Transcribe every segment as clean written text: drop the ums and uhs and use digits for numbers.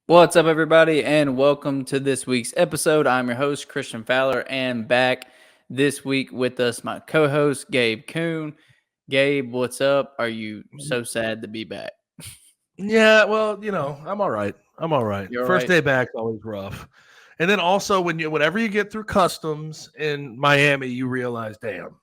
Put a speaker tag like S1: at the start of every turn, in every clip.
S1: What's up, everybody, and welcome to this week's episode. I'm your host, Christian Fowler, and back this week with us, my co-host, Gabe Kuhn. Gabe, what's up? Are you so sad to be back?
S2: Yeah, well, I'm all right. I'm all right.
S1: You're
S2: First
S1: right.
S2: day back always rough. And then also whenever you get through customs in Miami, you realize, damn,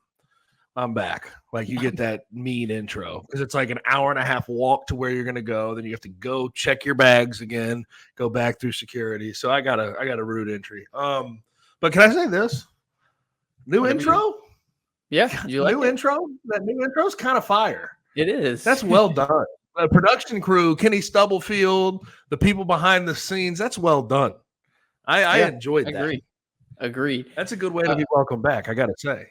S2: I'm back. Like you get that mean intro because it's like an hour and a half walk to where you're gonna go. Then you have to go check your bags again, go back through security. So I got a rude entry. But can I say this? New intro?
S1: Yeah, you like
S2: New
S1: it?
S2: intro? That new intro's kind of fire.
S1: It is.
S2: That's well done. The production crew, Kenny Stubblefield, the people behind the scenes, that's well done. I enjoyed that.
S1: Agreed.
S2: That's a good way to be welcome back, I got to say.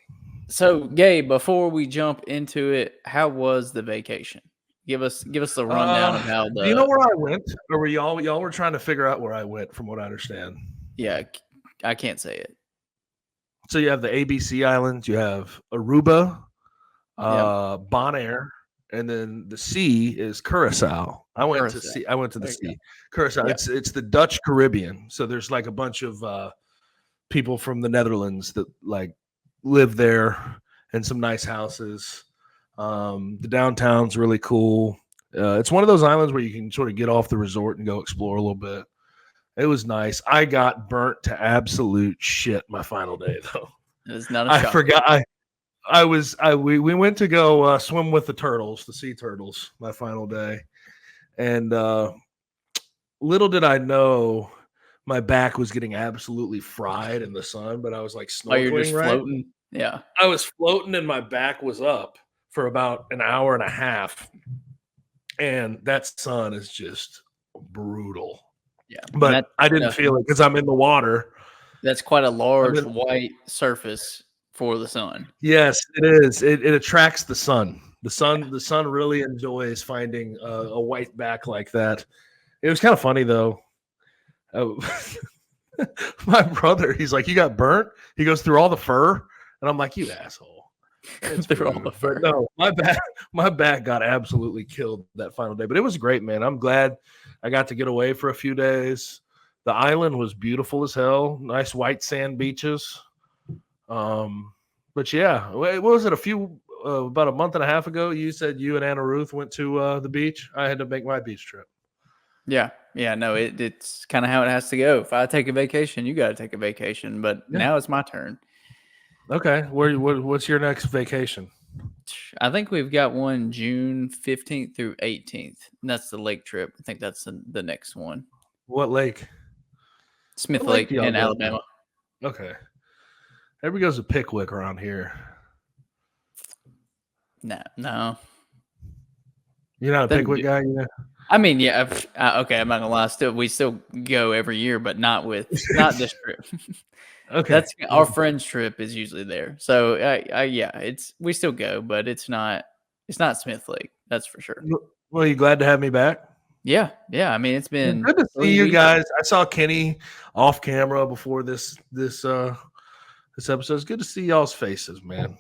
S1: So, Gabe, before we jump into it, how was the vacation? Give us the rundown of how
S2: Do you know where I went? Or were y'all were trying to figure out where I went from what I understand?
S1: Yeah, I can't say it.
S2: So you have the ABC Islands, you have Aruba, Bonaire, and then the sea is Curacao. I went to the sea. Curacao. Yeah. It's the Dutch Caribbean. So there's like a bunch of people from the Netherlands that like live there and some nice houses. The downtown's really cool. It's one of those islands where you can sort of get off the resort and go explore a little bit. It was nice. I got burnt to absolute shit my final day though.
S1: It was not a shock.
S2: I forgot. We went to go swim with the turtles, the sea turtles, my final day, and little did I know my back was getting absolutely fried in the sun. But I was like snorkeling,
S1: you're just floating. Yeah,
S2: I was floating, and my back was up for about an hour and a half, and that sun is just brutal.
S1: Yeah,
S2: but I didn't feel it because I'm in the water.
S1: That's quite a large white surface for the sun.
S2: Yes, it is. It attracts the sun. The sun really enjoys finding a white back like that. It was kind of funny though. My brother, he's like, "You got burnt?" He goes, "Through all the fur," and I'm like, "You asshole."
S1: Through all the fur.
S2: No, my back got absolutely killed that final day, but it was great, man. I'm glad I got to get away for a few days. The island was beautiful as hell. Nice white sand beaches. But yeah, what was it? About a month and a half ago, you said you and Anna Ruth went to the beach. I had to make my beach trip.
S1: Yeah. No, it's kind of how it has to go. If I take a vacation, you got to take a vacation. But now it's my turn.
S2: Okay, what's your next vacation?
S1: I think we've got one June 15th through 18th. And that's the lake trip. I think that's the next one.
S2: What lake?
S1: Smith Lake in Alabama.
S2: Okay. Everybody goes to Pickwick around here.
S1: No.
S2: You're not a Pickwick guy, you know?
S1: I mean, yeah. Okay, I'm not gonna lie. We still go every year, but not this trip.
S2: Okay,
S1: that's our friend's trip is usually there. So we still go, but it's not Smith Lake. That's for sure.
S2: Well, you glad to have me back?
S1: Yeah. I mean, it's been
S2: good to see you guys. I saw Kenny off camera before this episode. It's good to see y'all's faces, man.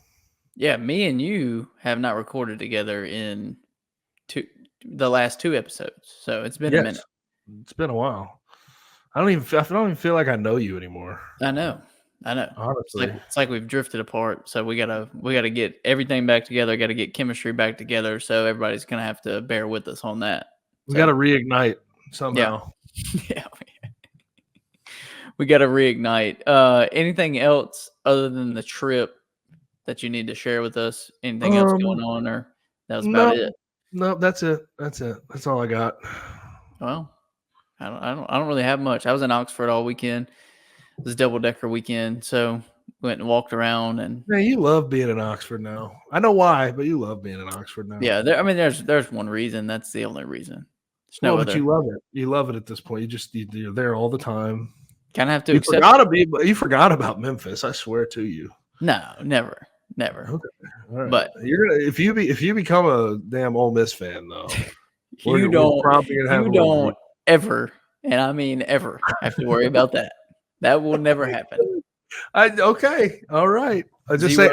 S1: Yeah, me and you have not recorded together in the last 2 episodes, so it's been a minute.
S2: It's been a while. I don't even feel like I know you anymore.
S1: I know.
S2: Honestly,
S1: it's like we've drifted apart. So we gotta get everything back together. Got to get chemistry back together. So everybody's gonna have to bear with us on that.
S2: We got to reignite somehow.
S1: Yeah. We got to reignite. Anything else other than the trip that you need to share with us? Anything else going on, or that was about it?
S2: No, that's it. That's all I got.
S1: Well, I don't really have much. I was in Oxford all weekend. It was a double-decker weekend, so went and walked around. And
S2: man, you love being in Oxford now. I know why, but you love being in Oxford now.
S1: Yeah, there's one reason. That's the only reason.
S2: But you love it. You love it at this point. You're there all the time.
S1: Kind of have to
S2: accept. You forgot about Memphis. I swear to you.
S1: No, never.
S2: Okay, all right.
S1: But
S2: you're gonna if you become a damn Ole Miss fan though,
S1: you don't ever, and I mean ever, have to worry about that. That will never happen.
S2: Okay, all right. I'll say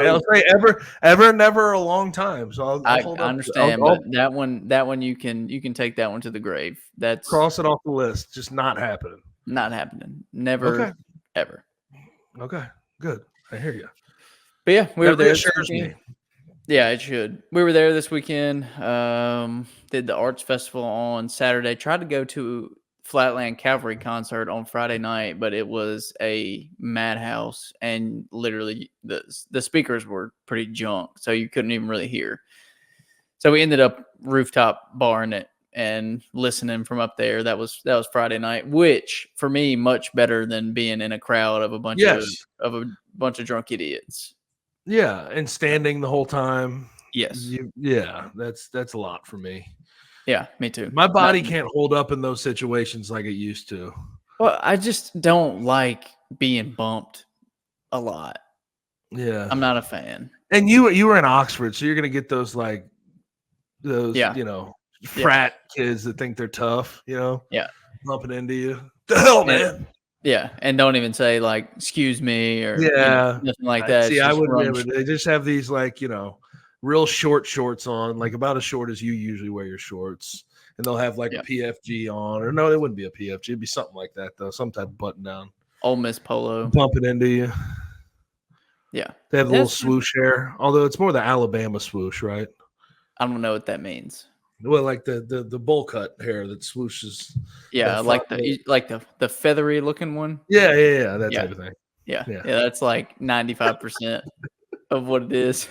S2: ever, never a long time. So I'll hold up.
S1: Understand, but that one you can take that one to the grave. That's
S2: cross it off the list. Just not happening.
S1: Not happening. Never, ever.
S2: Okay, good. I hear you.
S1: But yeah, we were there.
S2: Reassures me.
S1: Yeah, it should. We were there this weekend. Did the Arts Festival on Saturday. Tried to go to Flatland Cavalry concert on Friday night, but it was a madhouse, and literally the speakers were pretty junk, so you couldn't even really hear. So we ended up rooftop barring it and listening from up there. That was Friday night, which for me much better than being in a crowd of a bunch of drunk idiots.
S2: Yeah, and standing the whole time.
S1: Yes.
S2: That's a lot for me.
S1: Yeah, me too.
S2: My body can't hold up in those situations like it used to.
S1: Well, I just don't like being bumped a lot.
S2: Yeah.
S1: I'm not a fan.
S2: And you were in Oxford, so you're going to get those frat kids that think they're tough, bumping into you. The hell, man.
S1: Yeah, and don't even say like "excuse me" or nothing like that.
S2: See, I would never. They just have these real short shorts on, like about as short as you usually wear your shorts, and they'll have a PFG on, or no, it wouldn't be a PFG. It'd be something like that though, some type of button down.
S1: Ole Miss polo,
S2: bumping into you.
S1: Yeah,
S2: they have a little swoosh hair, although it's more the Alabama swoosh, right?
S1: I don't know what that means.
S2: Well, like the bowl cut hair that swooshes.
S1: Yeah, like the feathery looking one.
S2: Yeah, that type of thing.
S1: Yeah, that's like 95% of what it is.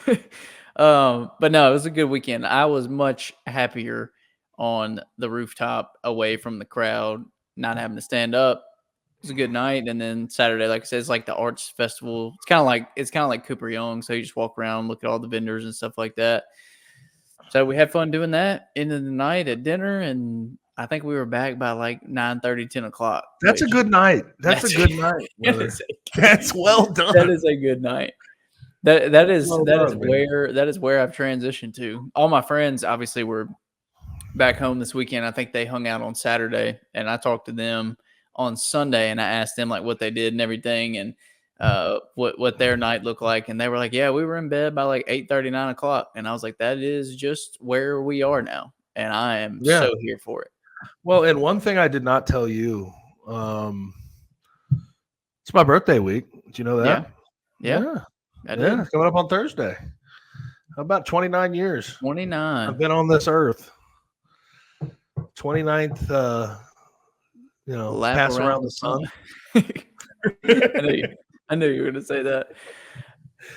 S1: But no, it was a good weekend. I was much happier on the rooftop away from the crowd, not having to stand up. It was a good night. And then Saturday, like I said, it's like the Arts Festival. It's kind of like Cooper Young. So you just walk around, look at all the vendors and stuff like that. So we had fun doing that. Ended the night at dinner, and I think we were back by like 9:30, 10 o'clock.
S2: That's a good night. That's a good night. That's well done.
S1: That is a good night. That is where I've transitioned to. All my friends obviously were back home this weekend. I think they hung out on Saturday, and I talked to them on Sunday, and I asked them like what they did and everything, and what their night looked like, and they were like, yeah, we were in bed by like 8:30, 9 o'clock, and I was like, that is just where we are now, and I am so here for it.
S2: Well, and one thing I did not tell you, it's my birthday week. Do you know that?
S1: Yeah.
S2: It's coming up on Thursday. How about 29 years?
S1: 29.
S2: I've been on this earth. 29th, pass around the sun.
S1: I knew you were going to say that.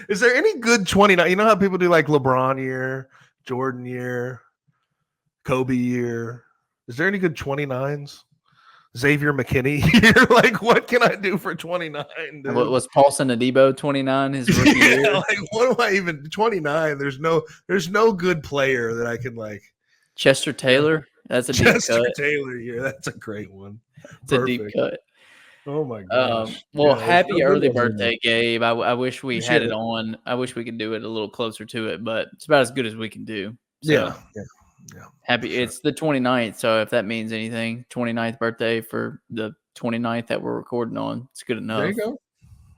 S2: Is there any good 29? You know how people do like LeBron year, Jordan year, Kobe year? Is there any good 29s? Xavier McKinney year? Like, what can I do for 29? Dude?
S1: Was Paulson Adebo 29 his rookie year?
S2: Like, what am I even 29? There's no good player that I can like.
S1: Chester Taylor? That's a deep cut.
S2: Chester Taylor year. That's a great one.
S1: It's a deep cut.
S2: Oh my gosh!
S1: Happy early birthday, Gabe. I wish we had it on. I wish we could do it a little closer to it, but it's about as good as we can do. So,
S2: yeah.
S1: Happy. Sure. It's the 29th, so if that means anything, 29th birthday for the 29th that we're recording on, it's good enough.
S2: There you go.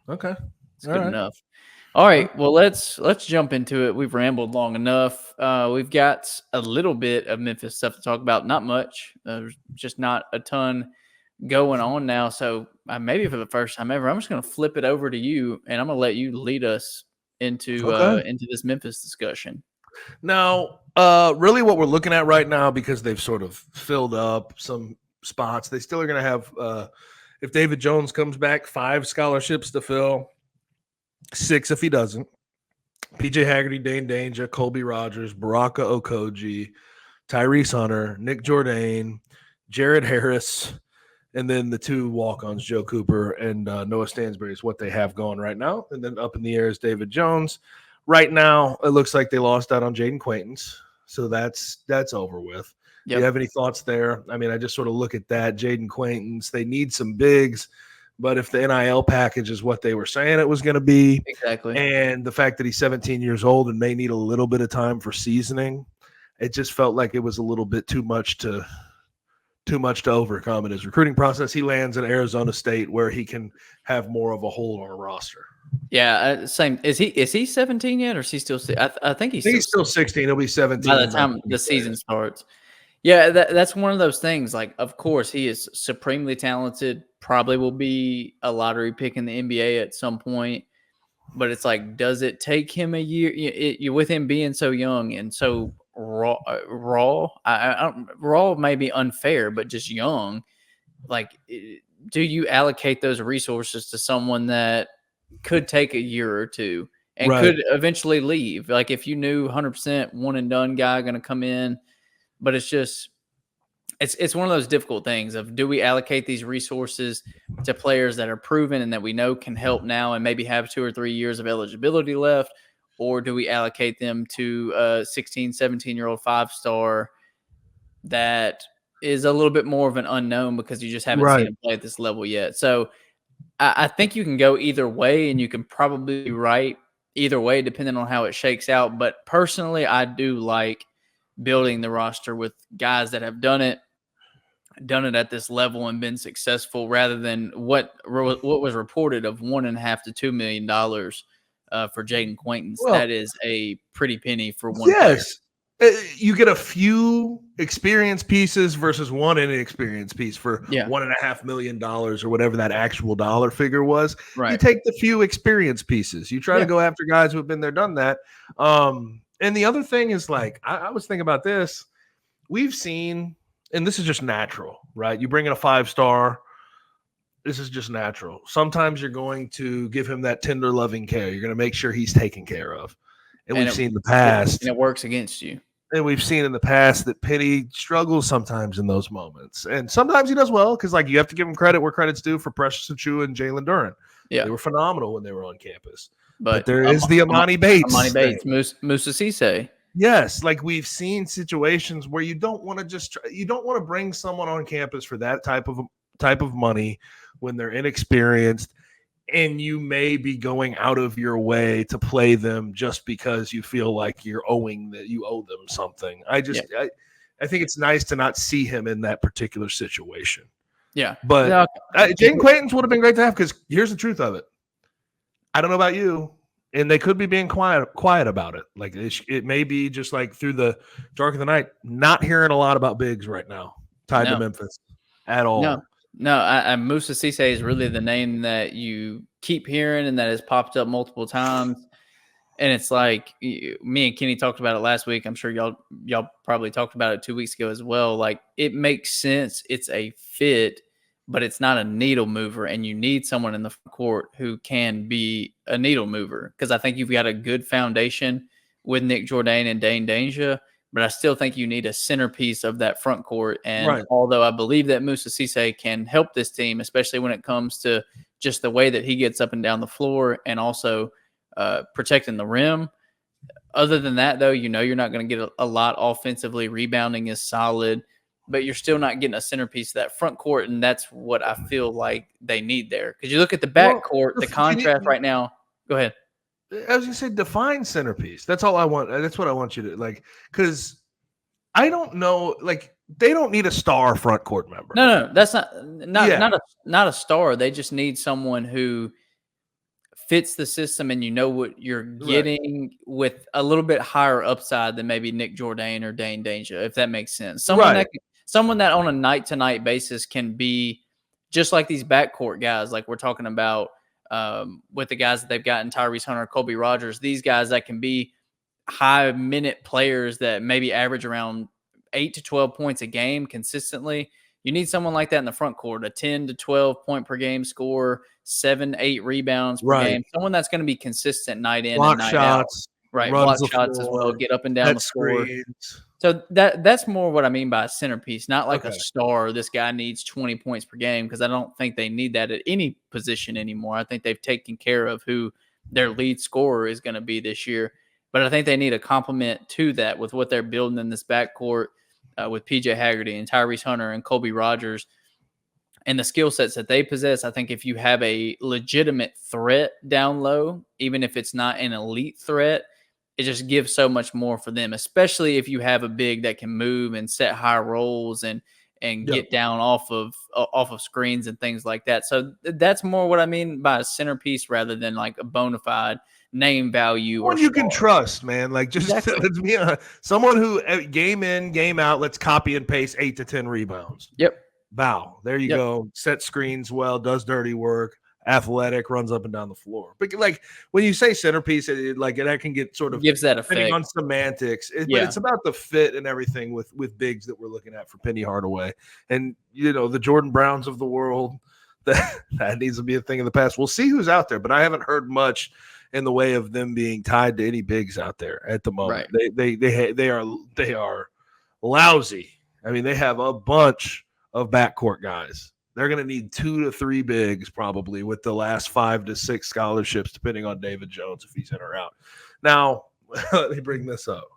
S2: Okay,
S1: it's good enough. All right, well let's jump into it. We've rambled long enough. We've got a little bit of Memphis stuff to talk about. Not much. There's just not a ton going on now. So maybe for the first time ever, I'm just going to flip it over to you, and I'm going to let you lead us into this Memphis discussion.
S2: Now, really what we're looking at right now, because they've sort of filled up some spots, they still are going to have, if David Jones comes back, 5 scholarships to fill, 6 if he doesn't. PJ Haggerty, Dane Danger, Colby Rogers, Baraka Okoji, Tyrese Hunter, Nick Jourdain, Jared Harris, and then the 2 walk-ons, Joe Cooper and Noah Stansbury is what they have going right now. And then up in the air is David Jones. Right now, it looks like they lost out on Jayden Quaintance, so that's over with. Yep. Do you have any thoughts there? I mean, I just sort of look at that. Jayden Quaintance, they need some bigs, but if the NIL package is what they were saying it was going to be,
S1: exactly,
S2: and the fact that he's 17 years old and may need a little bit of time for seasoning, it just felt like it was a little bit too much to too much to overcome in his recruiting process. He lands in Arizona State where he can have more of a hold on a roster.
S1: Yeah, same. Is he 17 yet, or is he still? I think he's
S2: still 16. He'll be 17
S1: by the time the season starts. Yeah, that's one of those things. Like, of course, he is supremely talented. Probably will be a lottery pick in the NBA at some point. But it's like, does it take him a year? With him being so young and so raw. Raw may be unfair, but just young. Like, do you allocate those resources to someone that could take a year or two and could eventually leave? Like, if you knew 100% one and done guy going to come in, but it's just it's one of those difficult things of, do we allocate these resources to players that are proven and that we know can help now and maybe have 2 or 3 years of eligibility left, or do we allocate them to a 16, 17-year-old 5-star that is a little bit more of an unknown because you just haven't seen him play at this level yet? So I think you can go either way, and you can probably be right either way depending on how it shakes out. But personally, I do like building the roster with guys that have done it at this level and been successful, rather than what was reported of $1.5 to $2 million for Jayden Quaintance. Well, that is a pretty penny for one player.
S2: You get a few experience pieces versus one inexperienced piece for $1.5 million or whatever that actual dollar figure was. Right. You take the few experience pieces. You try to go after guys who have been there, done that. And the other thing is, like, I was thinking about this. We've seen, and this is just natural, right? You bring in a 5-star. This is just natural. Sometimes you're going to give him that tender, loving care. You're going to make sure he's taken care of. And we've seen in the past.
S1: And it works against you.
S2: And we've seen in the past that Penny struggles sometimes in those moments. And sometimes he does well because, like, you have to give him credit where credit's due for Precious Achua and Jalen Duren. Yeah. They were phenomenal when they were on campus. But there is the Amani Bates.
S1: Musa Cisse.
S2: Yes, like, we've seen situations where you don't want to bring someone on campus for that type of money when they're inexperienced, and you may be going out of your way to play them just because you feel like you owe them something. I think it's nice to not see him in that particular situation.
S1: Yeah,
S2: but Jayden Quaintance would have been great to have, because here's the truth of it. I don't know about you, and they could be being quiet about it. Like, it may be just like through the dark of the night, not hearing a lot about bigs right now tied to Memphis at all.
S1: No, Musa Cisse is really the name that you keep hearing and that has popped up multiple times. And it's like, me and Kenny talked about it last week. I'm sure y'all probably talked about it 2 weeks ago as well. Like, it makes sense. It's a fit, but it's not a needle mover. And you need someone in the court who can be a needle mover, because I think you've got a good foundation with Nick Jourdain and Dane Danger. But I still think you need a centerpiece of that front court. And although I believe that Musa Cisse can help this team, especially when it comes to just the way that he gets up and down the floor and also protecting the rim. Other than that, though, you're not going to get a lot offensively. Rebounding is solid, but you're still not getting a centerpiece of that front court. And that's what I feel like they need there. Because you look at the back court, the contrast right now. Go ahead.
S2: I was going to say, define centerpiece. That's all I want. That's what I want you to, like, because I don't know, like, they don't need a star front court member.
S1: No, that's not a star. They just need someone who fits the system, and you know what you're getting with a little bit higher upside than maybe Nick Jourdain or Dane Danger, if that makes sense. Someone that on a night-to-night basis can be just like these backcourt guys, like we're talking about. With the guys that they've gotten, Tyrese Hunter, Colby Rogers, these guys that can be high-minute players that maybe average around 8 to 12 points a game consistently. You need someone like that in the front court, a 10 to 12 point per game scorer, 7-8 rebounds per game. Someone that's going to be consistent night in and night out. Right, block shots as well, get up and down the floor. So that's more what I mean by a centerpiece, not like a star. This guy needs 20 points per game, because I don't think they need that at any position anymore. I think they've taken care of who their lead scorer is going to be this year. But I think they need a complement to that with what they're building in this backcourt with PJ Haggerty and Tyrese Hunter and Colby Rogers and the skill sets that they possess. I think if you have a legitimate threat down low, even if it's not an elite threat, it just gives so much more for them, especially if you have a big that can move and set high rolls and and get down off of screens and things like that. So that's more what I mean by a centerpiece rather than like a bona fide name value.
S2: Someone you can trust, man. Like just let's be honest, someone who game in, game out, let's copy and paste 8 to 10 rebounds.
S1: Yep.
S2: Bow. There you go. Set screens well, does dirty work, athletic, runs up and down the floor. But like when you say centerpiece, that can get sort of
S1: gives that effect
S2: depending on semantics. But it's about the fit and everything with bigs that we're looking at for Penny Hardaway. And the Jordan Browns of the world, that needs to be a thing in the past. We'll see who's out there, but I haven't heard much in the way of them being tied to any bigs out there at the moment. Right. They are lousy. I mean, they have a bunch of backcourt guys. They're going to need 2 to 3 bigs probably with the last 5 to 6 scholarships, depending on David Jones if he's in or out. Now, let me bring this up.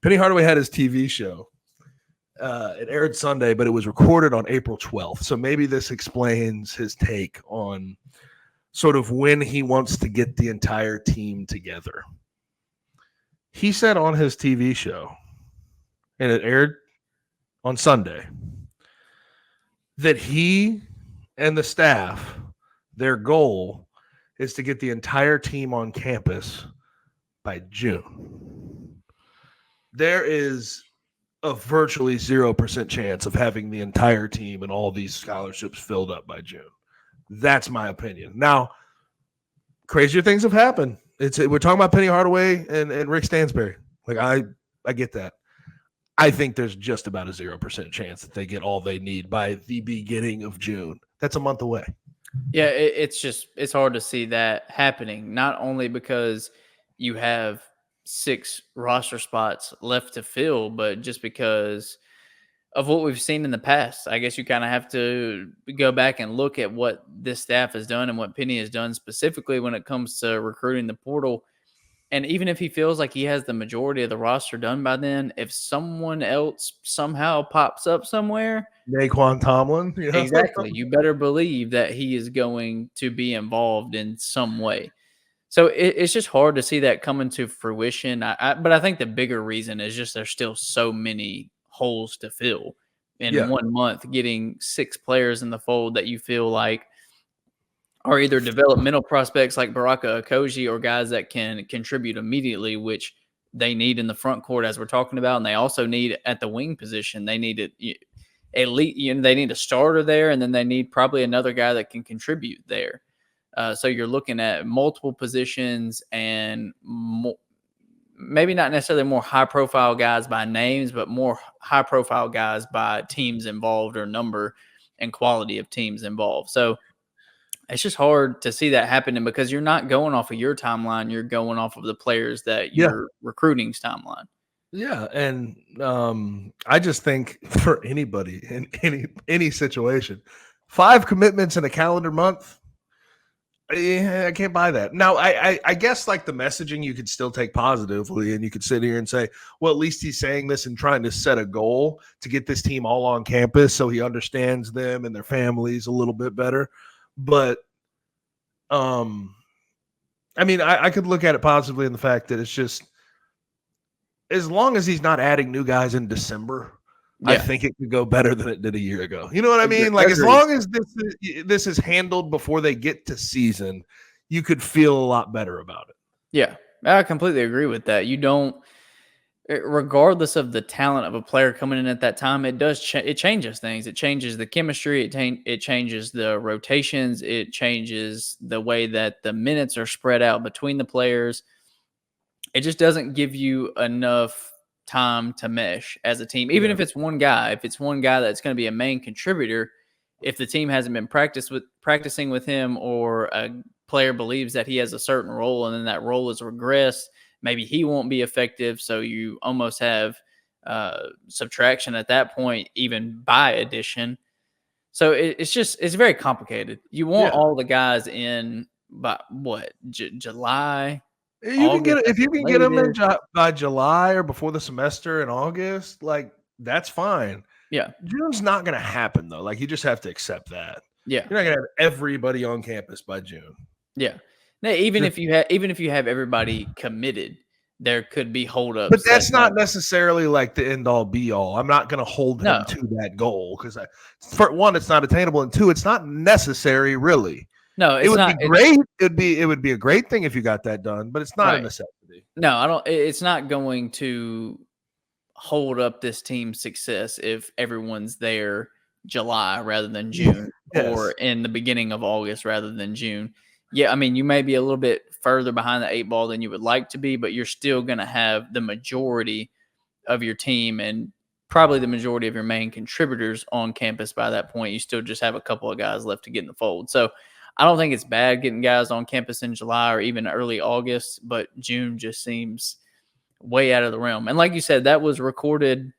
S2: Penny Hardaway had his TV show. It aired Sunday, but it was recorded on April 12th. So maybe this explains his take on sort of when he wants to get the entire team together. He said on his TV show, and it aired on Sunday, that he and the staff, their goal is to get the entire team on campus by June. There is a virtually 0% chance of having the entire team and all these scholarships filled up by June. That's my opinion. Now, crazier things have happened. We're talking about Penny Hardaway and Rick Stansbury. Like I get that. I think there's just about a 0% chance that they get all they need by the beginning of June. That's a month away.
S1: Yeah, it's hard to see that happening, not only because you have 6 roster spots left to fill, but just because of what we've seen in the past. I guess you kind of have to go back and look at what this staff has done and what Penny has done specifically when it comes to recruiting the portal. And even if he feels like he has the majority of the roster done by then, if someone else somehow pops up somewhere,
S2: Naquan Tomlin,
S1: exactly, you better believe that he is going to be involved in some way. So it's just hard to see that coming to fruition. But I think the bigger reason is just there's still so many holes to fill in 1 month. Getting 6 players in the fold that you feel like are either developmental prospects like Baraka Okoji or guys that can contribute immediately, which they need in the front court, as we're talking about. And they also need at the wing position. They need elite, they need a starter there, and then they need probably another guy that can contribute there. So you're looking at multiple positions and maybe not necessarily more high-profile guys by names, but more high-profile guys by teams involved or number and quality of teams involved. So it's just hard to see that happening because you're not going off of your timeline. You're going off of the players that you're recruiting's timeline.
S2: Yeah, and I just think for anybody in any situation, 5 commitments in a calendar month, I can't buy that. Now, I guess like the messaging you could still take positively, and you could sit here and say, well, at least he's saying this and trying to set a goal to get this team all on campus so he understands them and their families a little bit better. But, I mean, I could look at it positively in the fact that it's just, as long as he's not adding new guys in December, I think it could go better than it did a year ago. You know what I mean? Like, as long as this is handled before they get to season, you could feel a lot better about it.
S1: Yeah, I completely agree with that. You don't, regardless of the talent of a player coming in at that time, it does it changes things. It changes the chemistry. It changes the rotations. It changes the way that the minutes are spread out between the players. It just doesn't give you enough time to mesh as a team, even if it's one guy. If it's one guy that's going to be a main contributor, if the team hasn't been practicing with him, or a player believes that he has a certain role and then that role is regressed, maybe he won't be effective. So you almost have subtraction at that point, even by addition. So it's very complicated. You want all the guys in by what, July?
S2: If you can get them in by July or before the semester in August, like, that's fine.
S1: Yeah,
S2: June's not going to happen though. Like, you just have to accept that.
S1: Yeah,
S2: you're not going to have everybody on campus by June.
S1: Yeah, now, even if you have everybody committed, there could be holdups.
S2: But that's not necessarily like the end all be all. I'm not going to hold him to that goal because, for one, it's not attainable, and two, it's not necessary really.
S1: No,
S2: it would be great. It would be a great thing if you got that done, but it's not a necessity.
S1: No, I don't. It's not going to hold up this team's success if everyone's there July rather than June, or in the beginning of August rather than June. Yeah, I mean, you may be a little bit further behind the 8 ball than you would like to be, but you're still going to have the majority of your team and probably the majority of your main contributors on campus by that point. You still just have a couple of guys left to get in the fold. So I don't think it's bad getting guys on campus in July or even early August, but June just seems way out of the realm. And like you said, that was recorded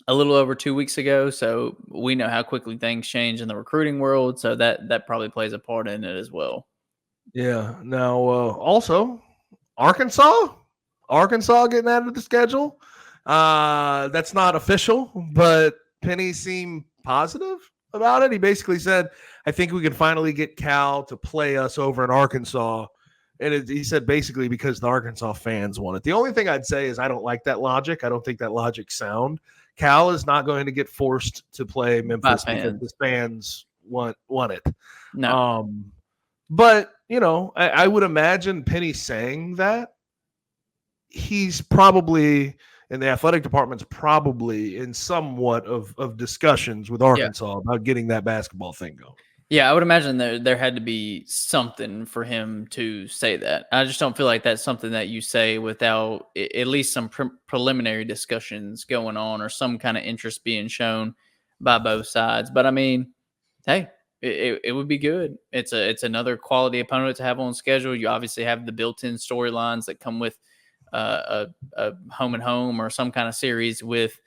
S1: a little over 2 weeks ago, so we know how quickly things change in the recruiting world, so that probably plays a part in it as well.
S2: Yeah. Now, also, Arkansas getting out of the schedule. That's not official, but Penny seemed positive about it. He basically said, I think we can finally get Cal to play us over in Arkansas. And he said basically because the Arkansas fans want it. The only thing I'd say is I don't like that logic. I don't think that logic's sound. Cal is not going to get forced to play Memphis because the fans want it.
S1: No.
S2: But, I would imagine Penny saying that. He's probably, and the athletic department's probably in somewhat of discussions with Arkansas about getting that basketball thing going.
S1: Yeah, I would imagine there had to be something for him to say that. I just don't feel like that's something that you say without at least some preliminary discussions going on or some kind of interest being shown by both sides. But I mean, hey, it would be good. It's another quality opponent to have on schedule. You obviously have the built-in storylines that come with a home and home or some kind of series with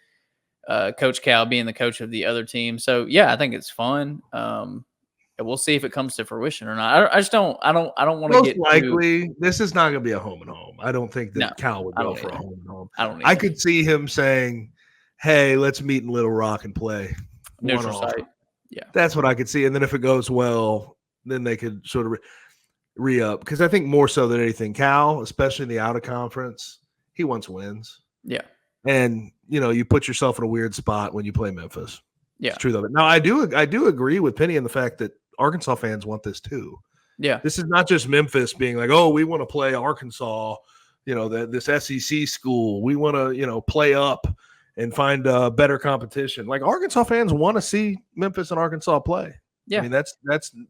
S1: Coach Cal being the coach of the other team. So yeah, I think it's fun. We'll see if it comes to fruition or not. I don't want to get
S2: likely. This is not going to be a home and home. I don't think that Cal would go for a home and home. I could see him saying, "Hey, let's meet in Little Rock and play
S1: neutral site." Yeah,
S2: that's what I could see. And then if it goes well, then they could sort of re-up. Because I think more so than anything, Cal, especially in the out of conference, he wants wins.
S1: Yeah,
S2: and you put yourself in a weird spot when you play Memphis.
S1: Yeah,
S2: it's true though. Now I do agree with Penny in the fact that Arkansas fans want this too.
S1: Yeah.
S2: This is not just Memphis being like, oh, we want to play Arkansas, this SEC school. We want to, play up and find better competition. Like Arkansas fans want to see Memphis and Arkansas play.
S1: Yeah.
S2: I mean, that's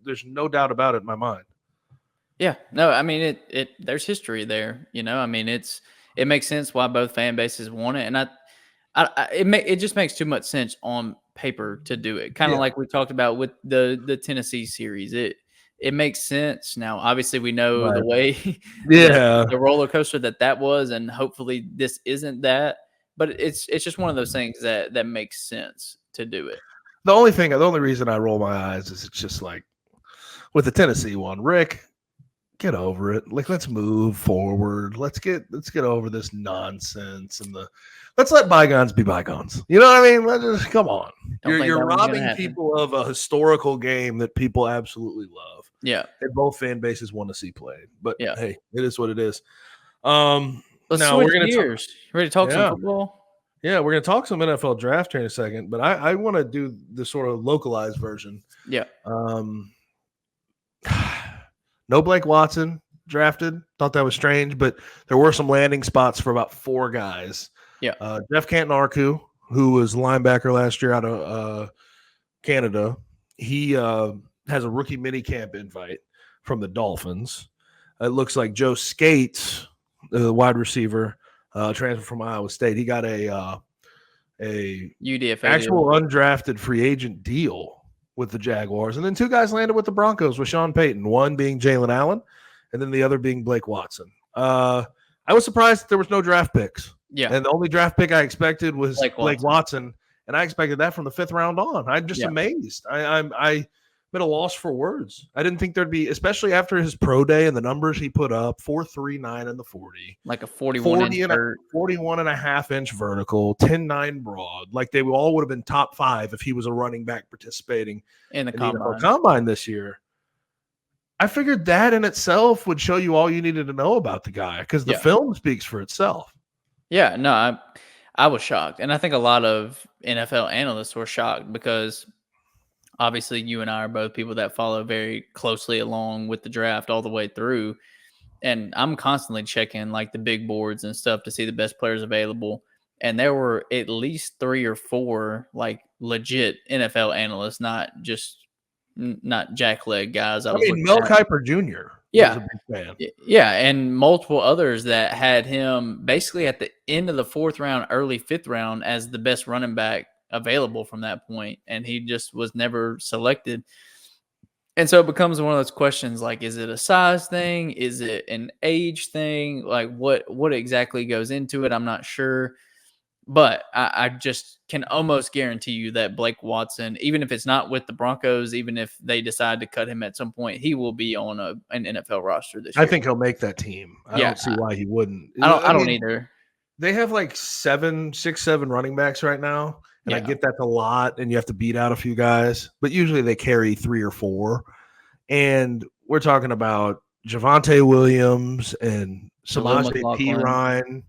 S2: there's no doubt about it in my mind.
S1: Yeah. No, I mean, there's history there, I mean, it makes sense why both fan bases want it. And it just makes too much sense on paper to do it. Kind of like we talked about with the Tennessee series. It makes sense. Now, obviously we know the way the roller coaster that was, and hopefully this isn't that, but it's just one of those things that makes sense to do it.
S2: The only reason I roll my eyes is it's just like with the Tennessee one, Rick, get over it. Like, let's move forward. Let's get over this nonsense and let's let bygones be bygones. You know what I mean? Let's just come on. You're robbing people of a historical game that people absolutely love.
S1: Yeah.
S2: And both fan bases want to see played. But hey, it is what it is.
S1: Let's switch gears. Ready to talk some football?
S2: Yeah, we're going to talk some NFL draft here in a second, but I want to do the sort of localized version.
S1: Yeah.
S2: No Blake Watson drafted. Thought that was strange, but there were some landing spots for about 4 guys.
S1: Yeah.
S2: Jeff Canton-Arku, who was linebacker last year out of Canada, he has a rookie mini camp invite from the Dolphins. It looks like Joe Skates, the wide receiver, transfer from Iowa State. He got a
S1: UDFA
S2: actual undrafted free agent deal with the Jaguars. And then 2 guys landed with the Broncos with Sean Payton, one being Jalen Allen and then the other being Blake Watson. I was surprised that there was no draft picks.
S1: Yeah.
S2: And the only draft pick I expected was Blake Watson, and I expected that from the 5th round on. I'm just amazed. I'm at a loss for words. I didn't think there'd be, especially after his pro day and the numbers he put up, 4.39 in the 40.
S1: Like a 41
S2: and a half inch vertical, 10.9 broad. Like they all would have been top 5 if he was a running back participating
S1: in the
S2: combine this year. I figured that in itself would show you all you needed to know about the guy because the film speaks for itself.
S1: Yeah, no, I was shocked. And I think a lot of NFL analysts were shocked because obviously you and I are both people that follow very closely along with the draft all the way through. And I'm constantly checking like the big boards and stuff to see the best players available. And there were at least 3 or 4 like legit NFL analysts, not just not jackleg guys.
S2: I mean, Mel Kiper Jr.
S1: Yeah.
S2: was a big fan.
S1: Yeah, and multiple others that had him basically at the end of the 4th round, early 5th round as the best running back available from that point, and he just was never selected. And so it becomes one of those questions like, is it a size thing? Is it an age thing? Like what exactly goes into it? I'm not sure. But I just can almost guarantee you that Blake Watson, even if it's not with the Broncos, even if they decide to cut him at some point, he will be on an NFL roster this year.
S2: I think he'll make that team. I don't see why he wouldn't.
S1: I don't either.
S2: They have like 7 running backs right now, and I get that's a lot, and you have to beat out a few guys. But usually they carry 3 or 4, and we're talking about Javonte Williams and Samaje Perine,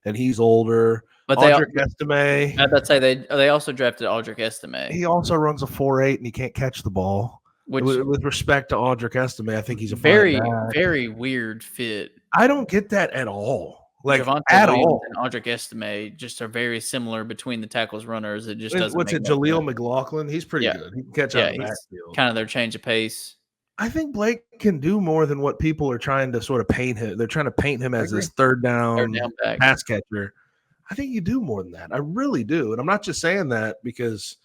S2: and he's older.
S1: But
S2: Audric Estime.
S1: I'd say they also drafted Audric Estime.
S2: He also runs a 4.8 and he can't catch the ball. With respect to Audric Estime, I think he's a
S1: very weird fit.
S2: I don't get that at all. Like
S1: Javonte
S2: at
S1: Williams
S2: all.
S1: And Audric Estime just are very similar between the tackles runners. It just doesn't.
S2: What's it? Jaleel McLaughlin. He's pretty good. He can catch out the backfield.
S1: Kind of their change of pace.
S2: I think Blake can do more than what people are trying to sort of paint him. They're trying to paint him as this third down pass catcher. I think you do more than that. I really do. And I'm not just saying that because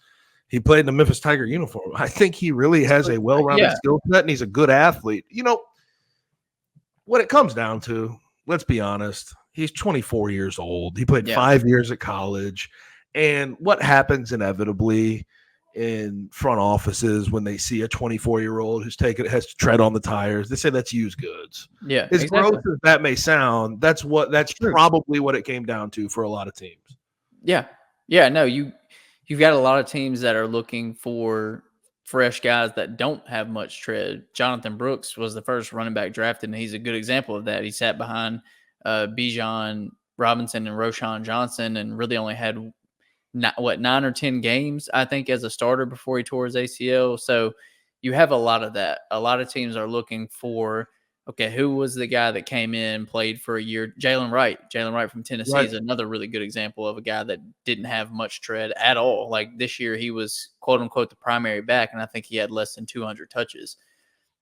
S2: he played in the Memphis Tiger uniform. I think he really has a well-rounded skill set, and he's a good athlete. You know, what it comes down to, let's be honest, he's 24 years old. He played 5 years at college. And what happens inevitably in front offices when they see a 24-year-old has to tread on the tires, they say that's used goods.
S1: Yeah,
S2: as gross as that may sound, that's probably what it came down to for a lot of teams.
S1: Yeah, no, you've got a lot of teams that are looking for fresh guys that don't have much tread. Jonathan Brooks was the first running back drafted, and he's a good example of that. He sat behind Bijan Robinson and Roschon Johnson, and really only had 9 or 10 games, I think, as a starter before he tore his ACL. So you have a lot of that. A lot of teams are looking for, okay, who was the guy that came in, played for a year? Jalen Wright from Tennessee is another really good example of a guy that didn't have much tread at all. Like this year, he was quote unquote the primary back, and I think he had less than 200 touches.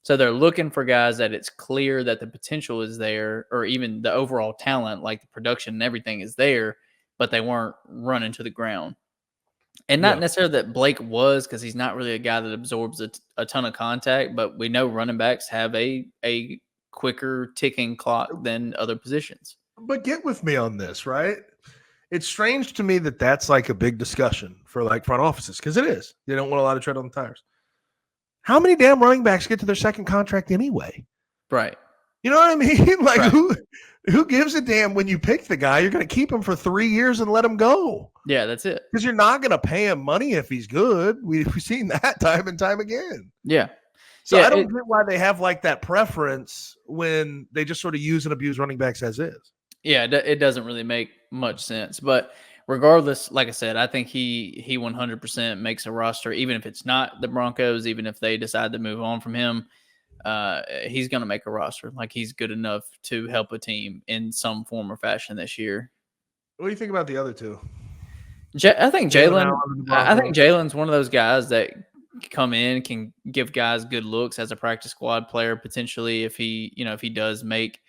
S1: So they're looking for guys that it's clear that the potential is there, or even the overall talent, like the production and everything is there, but they weren't running to the ground. And not necessarily that Blake was, because he's not really a guy that absorbs a ton of contact, but we know running backs have a quicker ticking clock than other positions.
S2: But get with me on this, right? It's strange to me that that's like a big discussion for like front offices, because it is. They don't want a lot of tread on the tires. How many damn running backs get to their second contract anyway?
S1: Right.
S2: You know what I mean? Like who gives a damn when you pick the guy? You're going to keep him for 3 years and let him go.
S1: Yeah, that's it.
S2: Because you're not going to pay him money if he's good. We've seen that time and time again.
S1: Yeah.
S2: So I don't get why they have like that preference when they just sort of use and abuse running backs as is.
S1: Yeah, it doesn't really make much sense. But regardless, like I said, I think he 100% makes a roster, even if it's not the Broncos, even if they decide to move on from him. He's going to make a roster. Like he's good enough to help a team in some form or fashion this year.
S2: What do you think about the other two?
S1: I think Jalen's one of those guys that come in, can give guys good looks as a practice squad player, potentially if he does make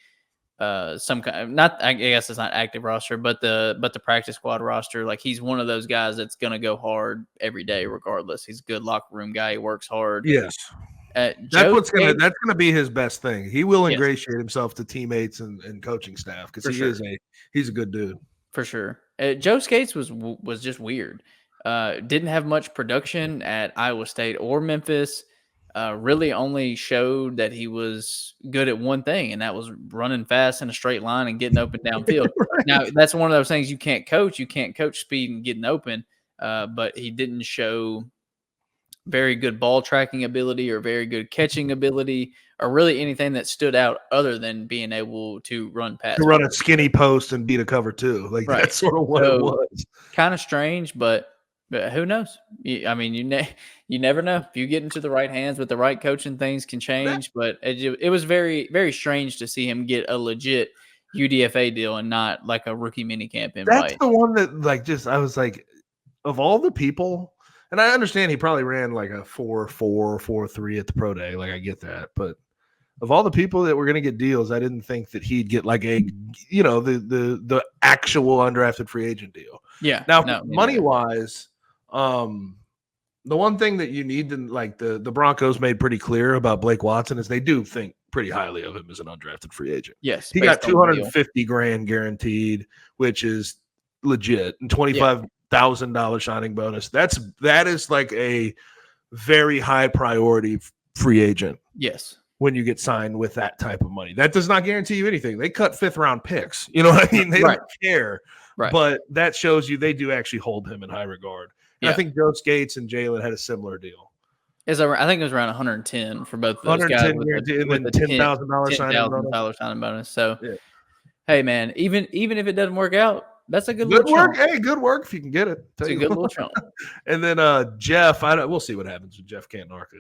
S1: some kind of, not, I guess it's not active roster, but the practice squad roster. Like he's one of those guys that's going to go hard every day, regardless. He's a good locker room guy. He works hard.
S2: Yes. That's gonna be his best thing. He will ingratiate himself to teammates and coaching staff because he's a good dude
S1: for sure. Joe Skates was just weird. Didn't have much production at Iowa State or Memphis. Really only showed that he was good at one thing, and that was running fast in a straight line and getting open downfield. Right. Now that's one of those things you can't coach. You can't coach speed and getting open. But he didn't show very good ball tracking ability or very good catching ability or really anything that stood out other than being able to run past.
S2: To run a skinny post and beat a cover two. Like that's sort of what it was.
S1: Kind of strange, but who knows? You never know. If you get into the right hands with the right coaching, things can change. But it was very, very strange to see him get a legit UDFA deal and not like a rookie minicamp invite.
S2: That's the one that I was like, of all the people, and I understand he probably ran like a 4.4, 4.3 at the pro day. Like I get that, but of all the people that were going to get deals, I didn't think that he'd get like the actual undrafted free agent deal.
S1: Yeah.
S2: Now, money wise, the one thing that you need to like the Broncos made pretty clear about Blake Watson is they do think pretty highly of him as an undrafted free agent.
S1: Yes.
S2: He got $250,000 guaranteed, which is legit, and $25,000 signing bonus. That is like a very high priority free agent.
S1: Yes.
S2: When you get signed with that type of money, that does not guarantee you anything. They cut 5th round picks. You know what I mean? They don't care. Right. But that shows you they do actually hold him in high regard. And I think Joe Skates and Jalen had a similar deal.
S1: I think it was around 110 for both of those guys.
S2: And then $10,000
S1: signing bonus. So, hey, man, even if it doesn't work out, that's a good
S2: work. Hey, good work if you can get it.
S1: It's a good little chunk.
S2: And then Jeff, we'll see what happens with Jeff Canton-Arca.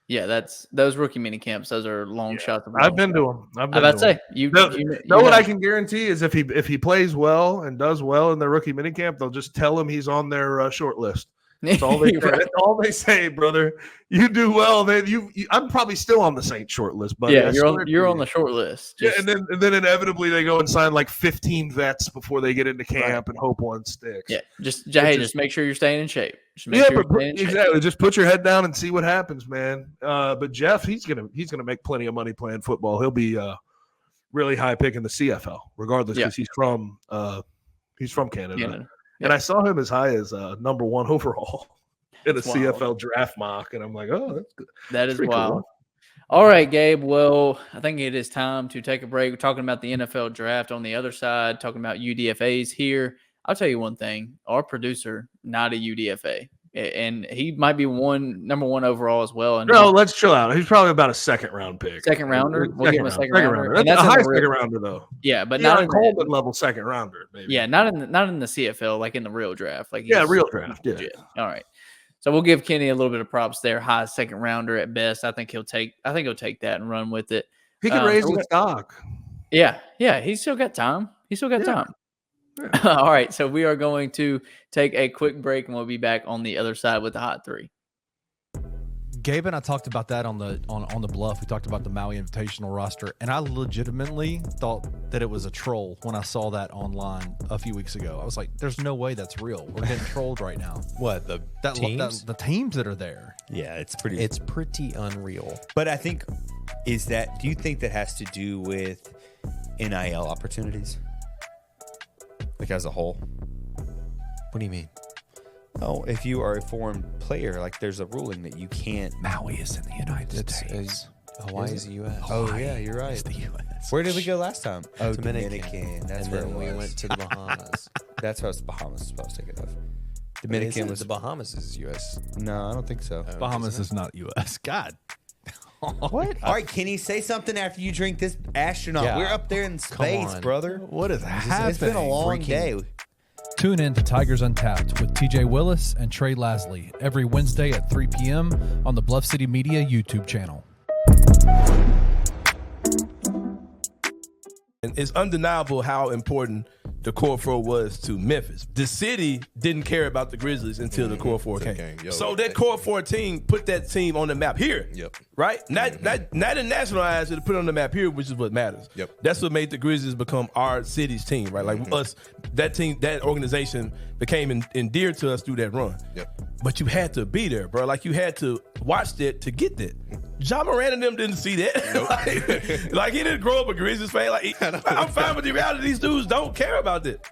S1: Yeah, that's those rookie mini camps. Those are long shots.
S2: I've been to them.
S1: I'm about to say you
S2: know what I can guarantee is if he plays well and does well in their rookie mini camp, they'll just tell him he's on their short list. That's all they say. That's all they say, brother. You do well, then I'm probably still on the Saints short list, but
S1: you're on the short list.
S2: And then inevitably they go and sign like 15 vets before they get into camp and hope one sticks.
S1: Yeah, just make sure you're staying in shape.
S2: Exactly. Just put your head down and see what happens, man. But Jeff, he's gonna make plenty of money playing football. He'll be really high pick in the CFL, regardless, because he's from Canada. And I saw him as high as number 1 overall in a CFL draft mock, and I'm like, oh, that's good.
S1: That is wild. Cool. All right, Gabe. Well, I think it is time to take a break. We're talking about the NFL draft on the other side, talking about UDFAs here. I'll tell you one thing. Our producer, not a UDFA, and he might be number 1 overall as well. And
S2: no, let's chill out. He's probably about a 2nd round pick.
S1: Second rounder? We'll give him a second rounder.
S2: That's a high second rounder, though.
S1: Yeah, but not
S2: a Coleman level second rounder. Maybe.
S1: Yeah, not in the CFL, like in the real draft.
S2: Real draft. Yeah.
S1: All right. So we'll give Kenny a little bit of props there. High second rounder at best. I think he'll take that and run with it.
S2: He can raise his stock.
S1: Yeah. He's still got time. Time. Yeah. All right. So we are going to take a quick break, and we'll be back on the other side with the hot 3.
S3: Gabe and I talked about that on the Bluff. We talked about the Maui Invitational roster, and I legitimately thought that it was a troll when I saw that online a few weeks ago. I was like, "There's no way that's real. We're getting trolled right now."
S4: What the teams?
S3: The teams that are there.
S4: Yeah, it's pretty unreal. But I think do you think that has to do with NIL opportunities, like as a whole?
S3: What do you mean?
S4: Oh, if you are a foreign player, like there's a ruling that you can't.
S3: Maui is in the United States.
S4: Hawaii is the U.S.
S3: Hawaii
S4: yeah, you're right.
S3: Is the U.S.
S4: Where did we go last time?
S3: Oh, Dominican.
S4: That's where we went to the Bahamas. That's what the Bahamas is supposed to think of. Dominican was
S5: the Bahamas is U.S.
S4: No, I don't think so.
S3: Bahamas is not U.S. God.
S4: What? All right, Kenny, say something after you drink this astronaut.
S5: Yeah.
S4: We're up there in space, brother.
S3: What is happening?
S4: It's been a long day.
S3: Tune in to Tigers Untapped with TJ Willis and Trey Lasley every Wednesday at 3 p.m. on the Bluff City Media YouTube channel.
S6: And it's undeniable how important the Core 4 was to Memphis. The city didn't care about the Grizzlies until the Core 4 came. So that Core 4 team put that team on the map here.
S5: Yep.
S6: Right? Not in national eyes, but put it on the map here, which is what matters.
S5: Yep.
S6: That's what made the Grizzlies become our city's team, right? Like us, that team, that organization became endeared to us through that run.
S5: Yep.
S6: But you had to be there, bro. Like you had to watch that to get that. Ja Morant and them didn't see that. Nope. like he didn't grow up a Grizzlies fan. Like I'm fine with the reality. These dudes don't care about that.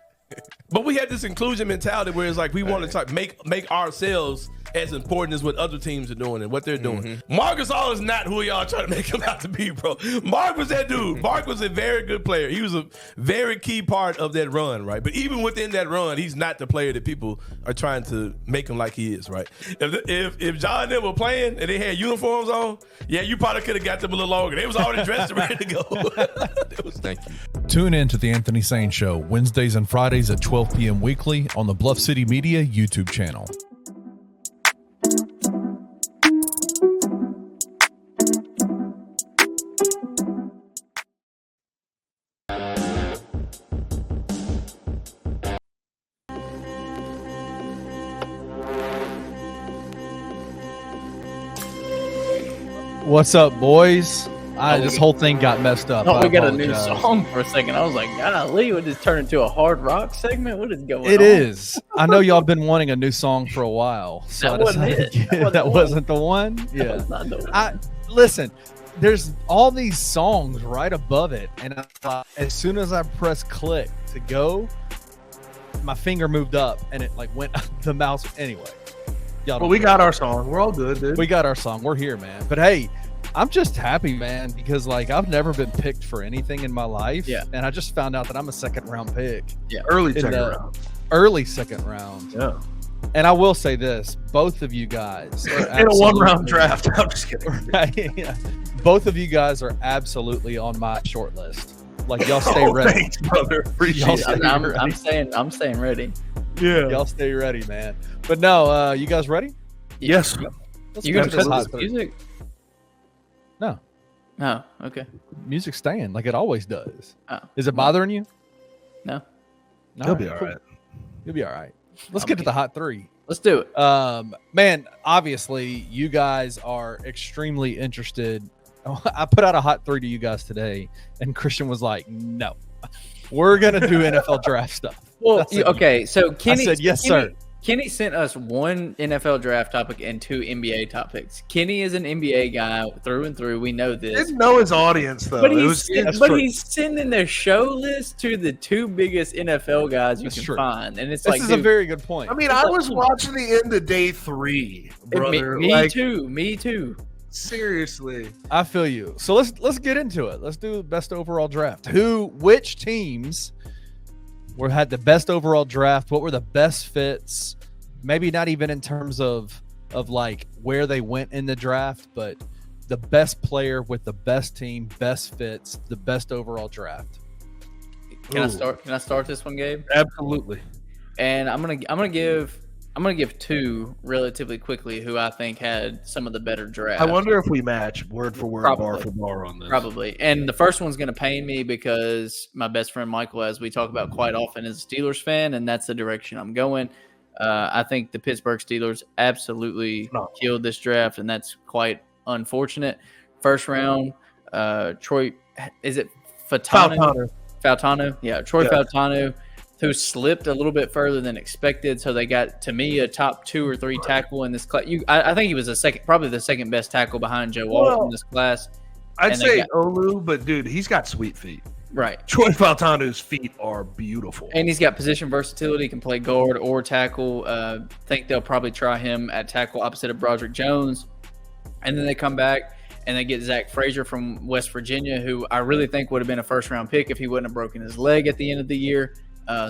S6: But we had this inclusion mentality where it's like we want to make ourselves as important as what other teams are doing and what they're doing. Marcus All is not who y'all trying to make him out to be, bro. Mark was that dude. Mark was a very good player. He was a very key part of that run, right? But even within that run, he's not the player that people are trying to make him like he is, right? If John and them were playing and they had uniforms on, yeah, you probably could have got them a little longer. They was already dressed and ready to go.
S5: Thank you.
S3: Tune in to the Anthony Sane Show Wednesdays and Fridays at 12 p.m. weekly on the Bluff City Media YouTube channel. What's up, boys? This whole thing got messed up.
S1: Oh, we got a new song for a second. I was like, golly, would this turn into a hard rock segment? What is going on?
S3: It is. I know y'all been wanting a new song for a while. So
S1: That wasn't it.
S3: That wasn't the one? Yeah.
S1: That was not the one.
S3: Listen, there's all these songs right above it. And I thought, as soon as I pressed click to go, my finger moved up and it like went up the mouse. Anyway.
S2: Well, we got our song. We're all good, dude.
S3: We got our song. We're here, man. But hey, I'm just happy, man, because like I've never been picked for anything in my life.
S1: Yeah.
S3: And I just found out that I'm a second round pick.
S1: Yeah.
S2: Early second round.
S3: Early second round.
S2: Yeah.
S3: And I will say this, both of you guys are
S2: In a 1-round draft. I'm just kidding.
S3: Right, yeah. Both of you guys are absolutely on my short list. Like y'all stay ready.
S2: Thanks, brother. Appreciate it.
S1: I'm staying ready.
S2: Yeah.
S3: Y'all stay ready, man. But no, you guys ready?
S2: Yes.
S3: Let's
S1: You
S3: go
S1: gonna
S3: to the
S1: put
S3: hot
S1: this
S3: three.
S1: music?
S3: No.
S1: Oh, okay.
S3: Music's staying like it always does.
S1: Oh.
S3: Is it bothering you?
S1: No.
S2: He'll be all right.
S3: You'll be all right. Let's get to the hot three.
S1: Let's do it.
S3: Man, obviously you guys are extremely interested. I put out a hot three to you guys today, and Christian was like, "No, we're gonna do NFL draft stuff."
S1: Well, okay. So Kenny
S3: I said, "Yes, sir."
S1: Kenny sent us one NFL draft topic and two NBA topics. Kenny is an NBA guy through and through. We know this.
S2: Didn't know his audience though.
S1: But he's sending the show list to the two biggest NFL guys you can find, and it's
S3: this
S1: like
S3: is a very good point.
S2: I mean, I was watching the end of day 3, brother.
S1: Me too.
S2: Seriously,
S3: I feel you. So let's get into it. Let's do best overall draft. Which teams had the best overall draft? What were the best fits? Maybe not even in terms of like where they went in the draft, but the best player with the best team, best fits, the best overall draft.
S1: Can I start this one, Gabe?
S2: absolutely.
S1: And I'm gonna give two relatively quickly who I think had some of the better drafts.
S2: I wonder if we match word for word,
S1: Probably.
S2: bar for bar on this.
S1: Probably. And the first one's going to pain me because my best friend Michael, as we talk about quite often, is a Steelers fan, and that's the direction I'm going. I think the Pittsburgh Steelers absolutely killed this draft, and that's quite unfortunate. First round, Troy, is it Fautanu? Fautanu? Yeah, Troy Fautanu, who slipped a little bit further than expected. So they got, to me, a top 2 or 3 tackle in this class. I think he was probably the second best tackle behind Joe Walton in this class.
S2: I'd say Olu, but dude, he's got sweet feet.
S1: Right.
S2: Troy Fautanu's feet are beautiful.
S1: And he's got position versatility, can play guard or tackle. Think they'll probably try him at tackle opposite of Broderick Jones. And then they come back and they get Zach Frazier from West Virginia, who I really think would have been a first-round pick if he wouldn't have broken his leg at the end of the year.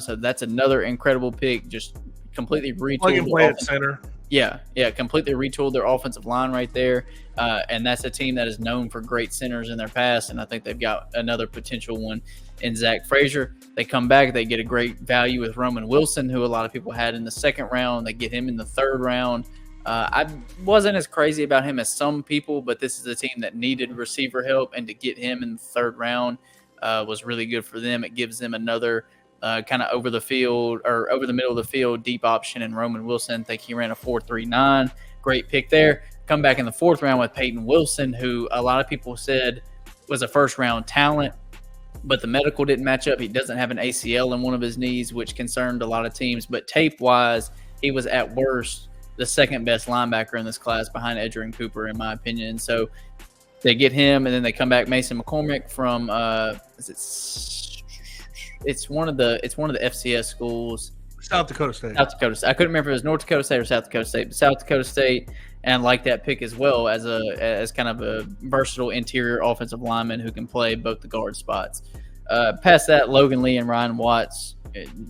S1: So that's another incredible pick, just completely retooled.
S2: Plug and play at center.
S1: Yeah, completely retooled their offensive line right there. And that's a team that is known for great centers in their past, and I think they've got another potential one in Zach Frazier. They come back, they get a great value with Roman Wilson, who a lot of people had in the second round. They get him in the third round. I wasn't as crazy about him as some people, but this is a team that needed receiver help, and to get him in the third round was really good for them. It gives them another kind of over the field or over the middle of the field deep option in Roman Wilson. I think he ran a 4.39. Great pick there. Come back in the fourth round with Peyton Wilson, who a lot of people said was a first-round talent, but the medical didn't match up. He doesn't have an ACL in one of his knees, which concerned a lot of teams. But tape-wise, he was at worst the second-best linebacker in this class behind Edgerrin Cooper, in my opinion. And so they get him, and then they come back Mason McCormick from it's one of the FCS schools.
S2: South Dakota State.
S1: South Dakota State. I couldn't remember if it was North Dakota State or South Dakota State, but South Dakota State, and I like that pick as well as kind of a versatile interior offensive lineman who can play both the guard spots. Past that, Logan Lee and Ryan Watts,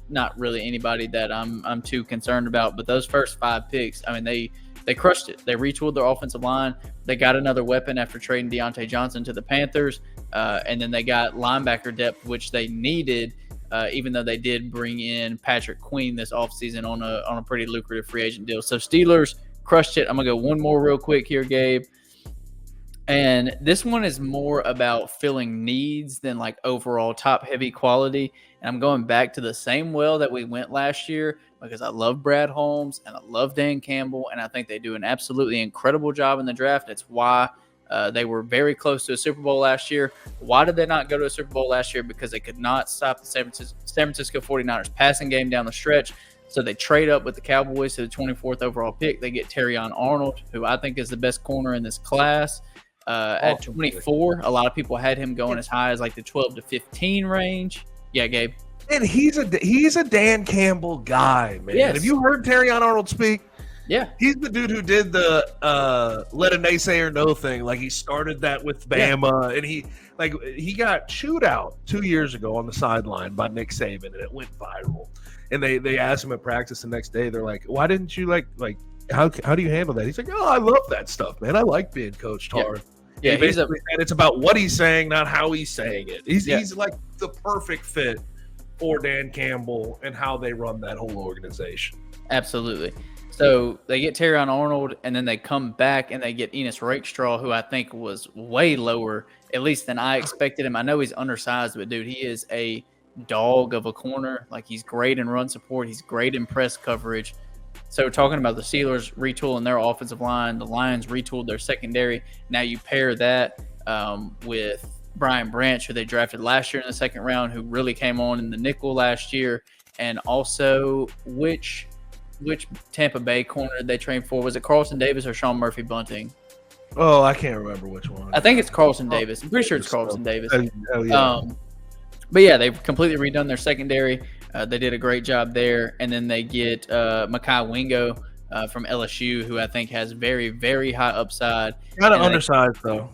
S1: not really anybody that I'm too concerned about. But those first 5 picks, I mean, they crushed it. They retooled their offensive line. They got another weapon after trading Deontay Johnson to the Panthers, and then they got linebacker depth, which they needed. Even though they did bring in Patrick Queen this offseason on a pretty lucrative free agent deal. So Steelers crushed it. I'm going to go one more real quick here, Gabe. And this one is more about filling needs than like overall top-heavy quality. And I'm going back to the same well that we went last year because I love Brad Holmes and I love Dan Campbell, and I think they do an absolutely incredible job in the draft. It's why they were very close to a Super Bowl last year. Why did they not go to a Super Bowl last year? Because they could not stop the San Francisco 49ers passing game down the stretch. So they trade up with the Cowboys to the 24th overall pick. They get Terrion Arnold, who I think is the best corner in this class. At 24, a lot of people had him going as high as like the 12 to 15 range. Yeah, Gabe.
S2: And he's a Dan Campbell guy, man.
S1: Yes.
S2: Have you heard Terrion Arnold speak?
S1: Yeah.
S2: He's the dude who did the let a naysayer know thing. Like, he started that with Bama, and he got chewed out 2 years ago on the sideline by Nick Saban, and it went viral. And they asked him at practice the next day. They're like, "Why didn't you like how do you handle that?" He's like, "Oh, I love that stuff, man. I like being coached hard."
S1: Yeah,
S2: and it's about what he's saying, not how he's saying it. He's like the perfect fit for Dan Campbell and how they run that whole organization.
S1: Absolutely. So they get Terrion Arnold, and then they come back and they get Enos Rakestraw, who I think was way lower, at least than I expected him. I know he's undersized, but dude, he is a dog of a corner. Like, he's great in run support. He's great in press coverage. So talking about the Steelers retooling their offensive line, the Lions retooled their secondary. Now you pair that with Brian Branch, who they drafted last year in the second round, who really came on in the nickel last year, and also which Tampa Bay corner did they train for? Was it Carlton Davis or Sean Murphy Bunting?
S2: Oh, I can't remember which one.
S1: I think it's Carlton Davis. I'm pretty sure it's Carlton Davis.
S2: Oh, yeah.
S1: But yeah, they've completely redone their secondary. They did a great job there. And then they get Mekhi Wingo from LSU, who I think has very, very high upside.
S2: Kind of undersized, though.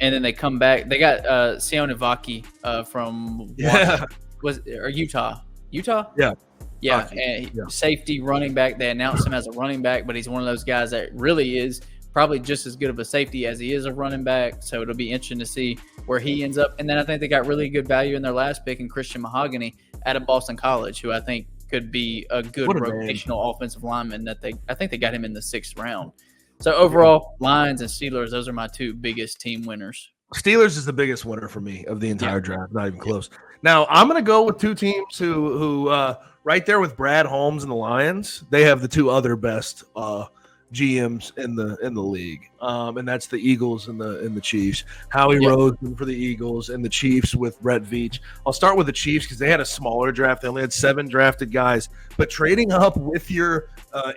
S1: And then they come back. They got Sione Vaki from Utah. Utah?
S2: Yeah.
S1: Yeah, and safety, running back. They announced him as a running back, but he's one of those guys that really is probably just as good of a safety as he is a running back. So it'll be interesting to see where he ends up. And then I think they got really good value in their last pick in Christian Mahogany out of Boston College, who I think could be a good rotational offensive lineman. I think they got him in the 6th round. So overall, Lions and Steelers, those are my 2 biggest team winners.
S2: Steelers is the biggest winner for me of the entire draft, not even close. Now, I'm going to go with 2 teams who right there with Brad Holmes and the Lions, they have the 2 other best GMs in the league, and that's the Eagles and the Chiefs. Howie Roseman for the Eagles and the Chiefs with Brett Veach. I'll start with the Chiefs because they had a smaller draft. They only had 7 drafted guys, but trading up with your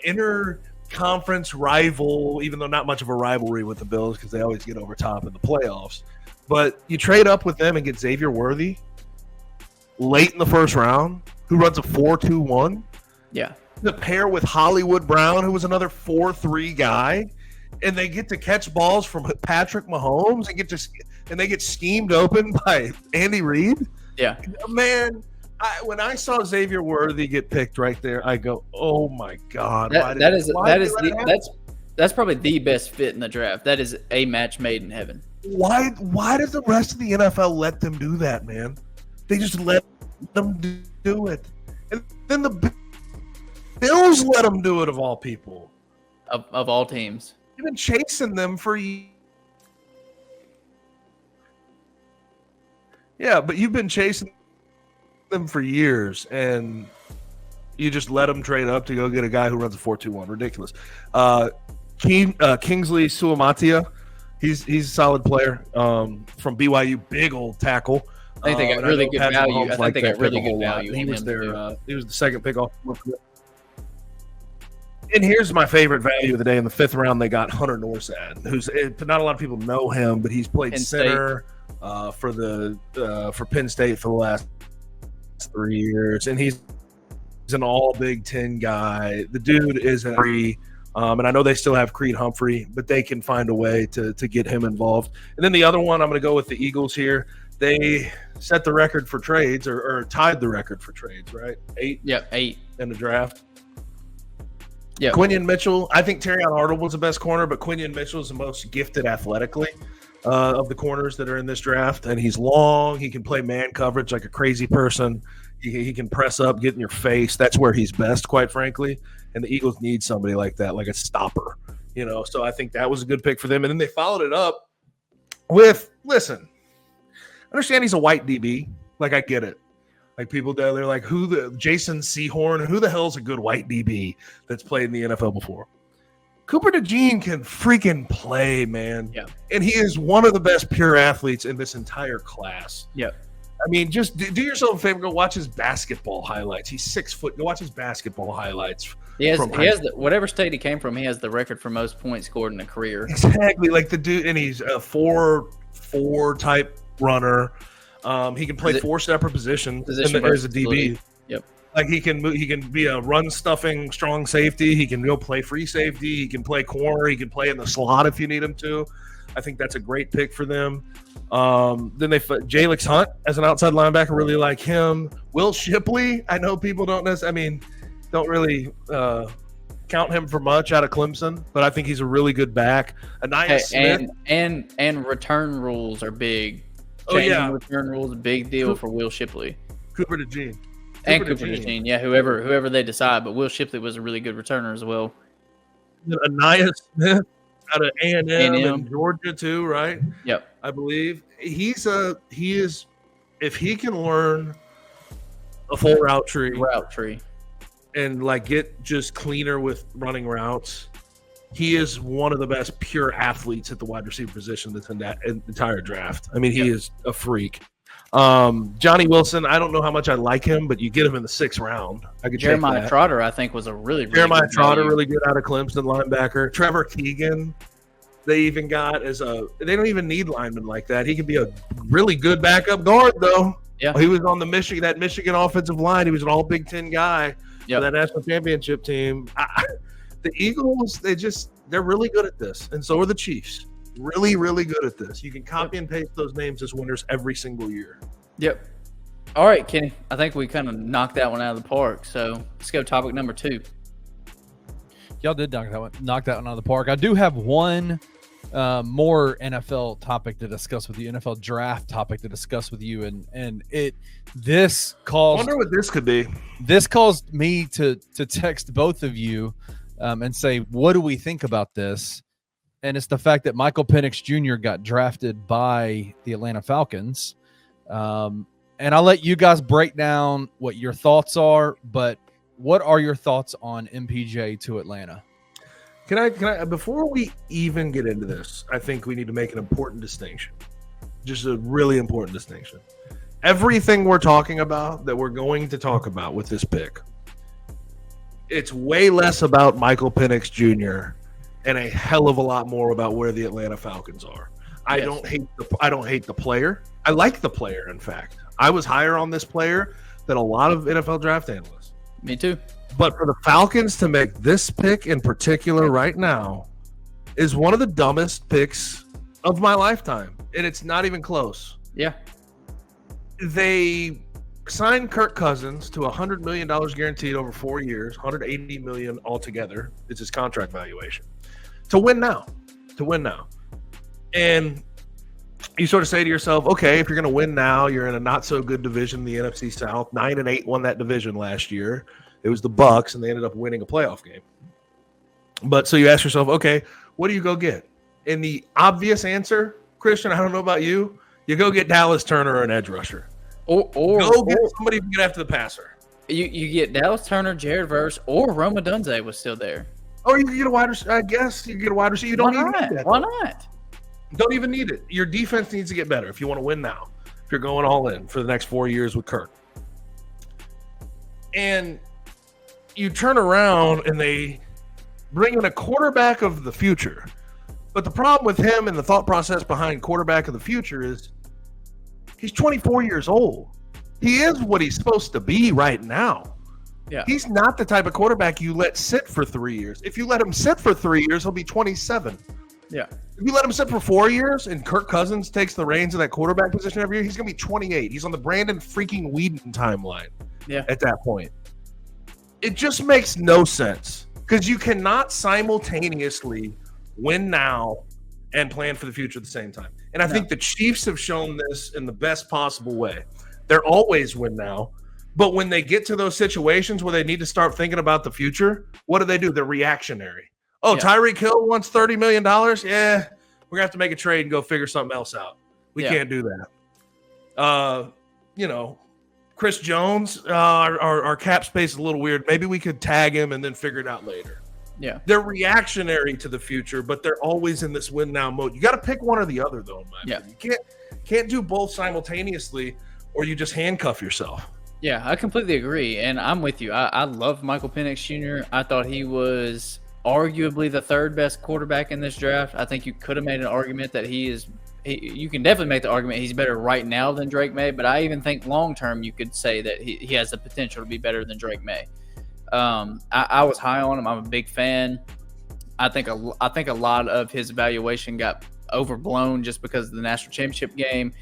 S2: inter-conference rival, even though not much of a rivalry with the Bills because they always get over top in the playoffs, but you trade up with them and get Xavier Worthy late in the 1st round, who runs a 4.21. Yeah. The pair with Hollywood Brown, who was another 4.3 guy, and they get to catch balls from Patrick Mahomes and they get schemed open by Andy Reid. Yeah. Man, when I saw Xavier Worthy get picked right there, I go, "Oh my God!"
S1: That's probably the best fit in the draft. That is a match made in heaven.
S2: Why does the rest of the NFL let them do that, man? They just let them do it, and then the Bills let them do it, of all people,
S1: of all teams.
S2: You've been chasing them for years. Yeah, but you've been chasing them for years, and you just let them trade up to go get a guy who runs a 4.21. Ridiculous. Kingsley Suamatia, he's a solid player from BYU, big old tackle.
S1: I think they got really good value. I think they got really good value.
S2: He was there. He was the 2nd pick off. And here's my favorite value of the day. In the 5th round, they got Hunter Norsad, who's not a lot of people know him, but he's played center for Penn State for the last last 3 years, and he's an all Big Ten guy. The dude is a free. And I know they still have Creed Humphrey, but they can find a way to get him involved. And then the other one, I'm going to go with the Eagles here. They set the record for trades or tied the record for trades, right? 8?
S1: Yep, 8.
S2: In the draft.
S1: Yeah.
S2: Quinion Mitchell, I think Terrion Arnold was the best corner, but Quinion Mitchell is the most gifted athletically of the corners that are in this draft. And he's long. He can play man coverage like a crazy person. He can press up, get in your face. That's where he's best, quite frankly. And the Eagles need somebody like that, like a stopper, So I think that was a good pick for them. And then they followed it up with, listen, I understand he's a white DB. Like, I get it. Like, people, they're like, Jason Sehorn, who the hell's a good white DB that's played in the NFL before? Cooper DeJean can freaking play, man.
S1: Yeah.
S2: And he is one of the best pure athletes in this entire class.
S1: Yeah.
S2: I mean, just do yourself a favor. Go watch his basketball highlights. He's 6 foot. Go watch his basketball highlights.
S1: He has whatever state he came from. He has the record for most points scored in a career.
S2: Exactly, like the dude, and he's a 4-4 type runner. He can play 4 separate positions as a DB.
S1: Yep.
S2: Like he can be a run stuffing strong safety. He can go play free safety. He can play corner. He can play in the slot if you need him to. I think that's a great pick for them. Then they Jalix Hunt as an outside linebacker, really like him. Will Shipley, I know people don't really count him for much out of Clemson, but I think he's a really good back. Anais Smith.
S1: And return rules are big. Return rules a big deal for Will Shipley.
S2: Cooper DeJean.
S1: Cooper DeJean, yeah, whoever they decide, but Will Shipley was a really good returner as well.
S2: Anais Smith out of A&M in Georgia too, right?
S1: Yep.
S2: I believe he is if he can learn a full route tree and like get just cleaner with running routes, he is one of the best pure athletes at the wide receiver position that's in that entire draft. I mean, he is a freak. Johnny Wilson, I don't know how much I like him, but you get him in the 6th round. I could
S1: Jeremiah Trotter, I think, was a really
S2: Jeremiah Trotter, really good out of Clemson linebacker. Trevor Keegan, they even got they don't even need linemen like that. He could be a really good backup guard, though.
S1: Yeah,
S2: he was on the Michigan offensive line. He was an all Big Ten guy for that national championship team. The Eagles, they're really good at this, and so are the Chiefs. Really, really good at this. You can copy and paste those names as winners every single year.
S1: Yep. All right, Kenny. I think we kind of knocked that one out of the park. So let's go topic number 2.
S3: Y'all did knock that one out of the park. I do have one more NFL topic to discuss with you, NFL draft topic to discuss with you, and this caused.
S2: I wonder what this could be.
S3: This caused me to text both of you and say, what do we think about this? And it's the fact that Michael Penix Jr. got drafted by the Atlanta Falcons. And I'll let you guys break down what your thoughts are, but what are your thoughts on MPJ to Atlanta?
S2: Can I before we even get into this, I think we need to make an important distinction. Just a really important distinction. Everything we're talking about that we're going to talk about with this pick, it's way less about Michael Penix Jr. and a hell of a lot more about where the Atlanta Falcons are. I don't hate the player. I like the player, in fact. I was higher on this player than a lot of NFL draft analysts.
S1: Me too.
S2: But for the Falcons to make this pick in particular right now is one of the dumbest picks of my lifetime. And it's not even close.
S1: Yeah.
S2: They signed Kirk Cousins to $100 million guaranteed over 4 years, $180 million altogether. It's his contract valuation. To win now. And you sort of say to yourself, okay, if you're going to win now, you're in a not so good division in the NFC South. 9-8 won that division last year. It was the Bucs, and they ended up winning a playoff game. But so you ask yourself, okay, what do you go get? And the obvious answer, Christian, I don't know about you, you go get Dallas Turner or an edge rusher. Or get somebody to get after the passer.
S1: You get Dallas Turner, Jared Verse, or Roma Dunze was still there.
S2: Or you can get a wide receiver. I guess you can get a wide receiver. You don't even need that.
S1: Why not?
S2: Don't even need it. Your defense needs to get better if you want to win now. If you're going all in for the next 4 years with Kirk. And you turn around and they bring in a quarterback of the future. But the problem with him and the thought process behind quarterback of the future is he's 24 years old. He is what he's supposed to be right now.
S1: Yeah.
S2: He's not the type of quarterback you let sit for 3 years. If you let him sit for 3 years, he'll be 27.
S1: Yeah.
S2: If you let him sit for 4 years and Kirk Cousins takes the reins of that quarterback position every year, he's going to be 28. He's on the Brandon freaking Whedon timeline at that point. It just makes no sense because you cannot simultaneously win now and plan for the future at the same time. And I think the Chiefs have shown this in the best possible way. They're always win now. But when they get to those situations where they need to start thinking about the future, what do? They're reactionary. Oh, Tyreek Hill wants $30 million? Yeah, we're going to have to make a trade and go figure something else out. We can't do that. Chris Jones, our cap space is a little weird. Maybe we could tag him and then figure it out later.
S1: Yeah.
S2: They're reactionary to the future, but they're always in this win now mode. You got to pick one or the other, though, in my opinion. You can't do both simultaneously or you just handcuff yourself.
S1: Yeah, I completely agree, and I'm with you. I love Michael Penix Jr. I thought he was arguably the third best quarterback in this draft. I think you could have made an argument that you can definitely make the argument he's better right now than Drake May, but I even think long term you could say that he has the potential to be better than Drake May. I was high on him. I'm a big fan. I think a lot of his evaluation got overblown just because of the national championship game.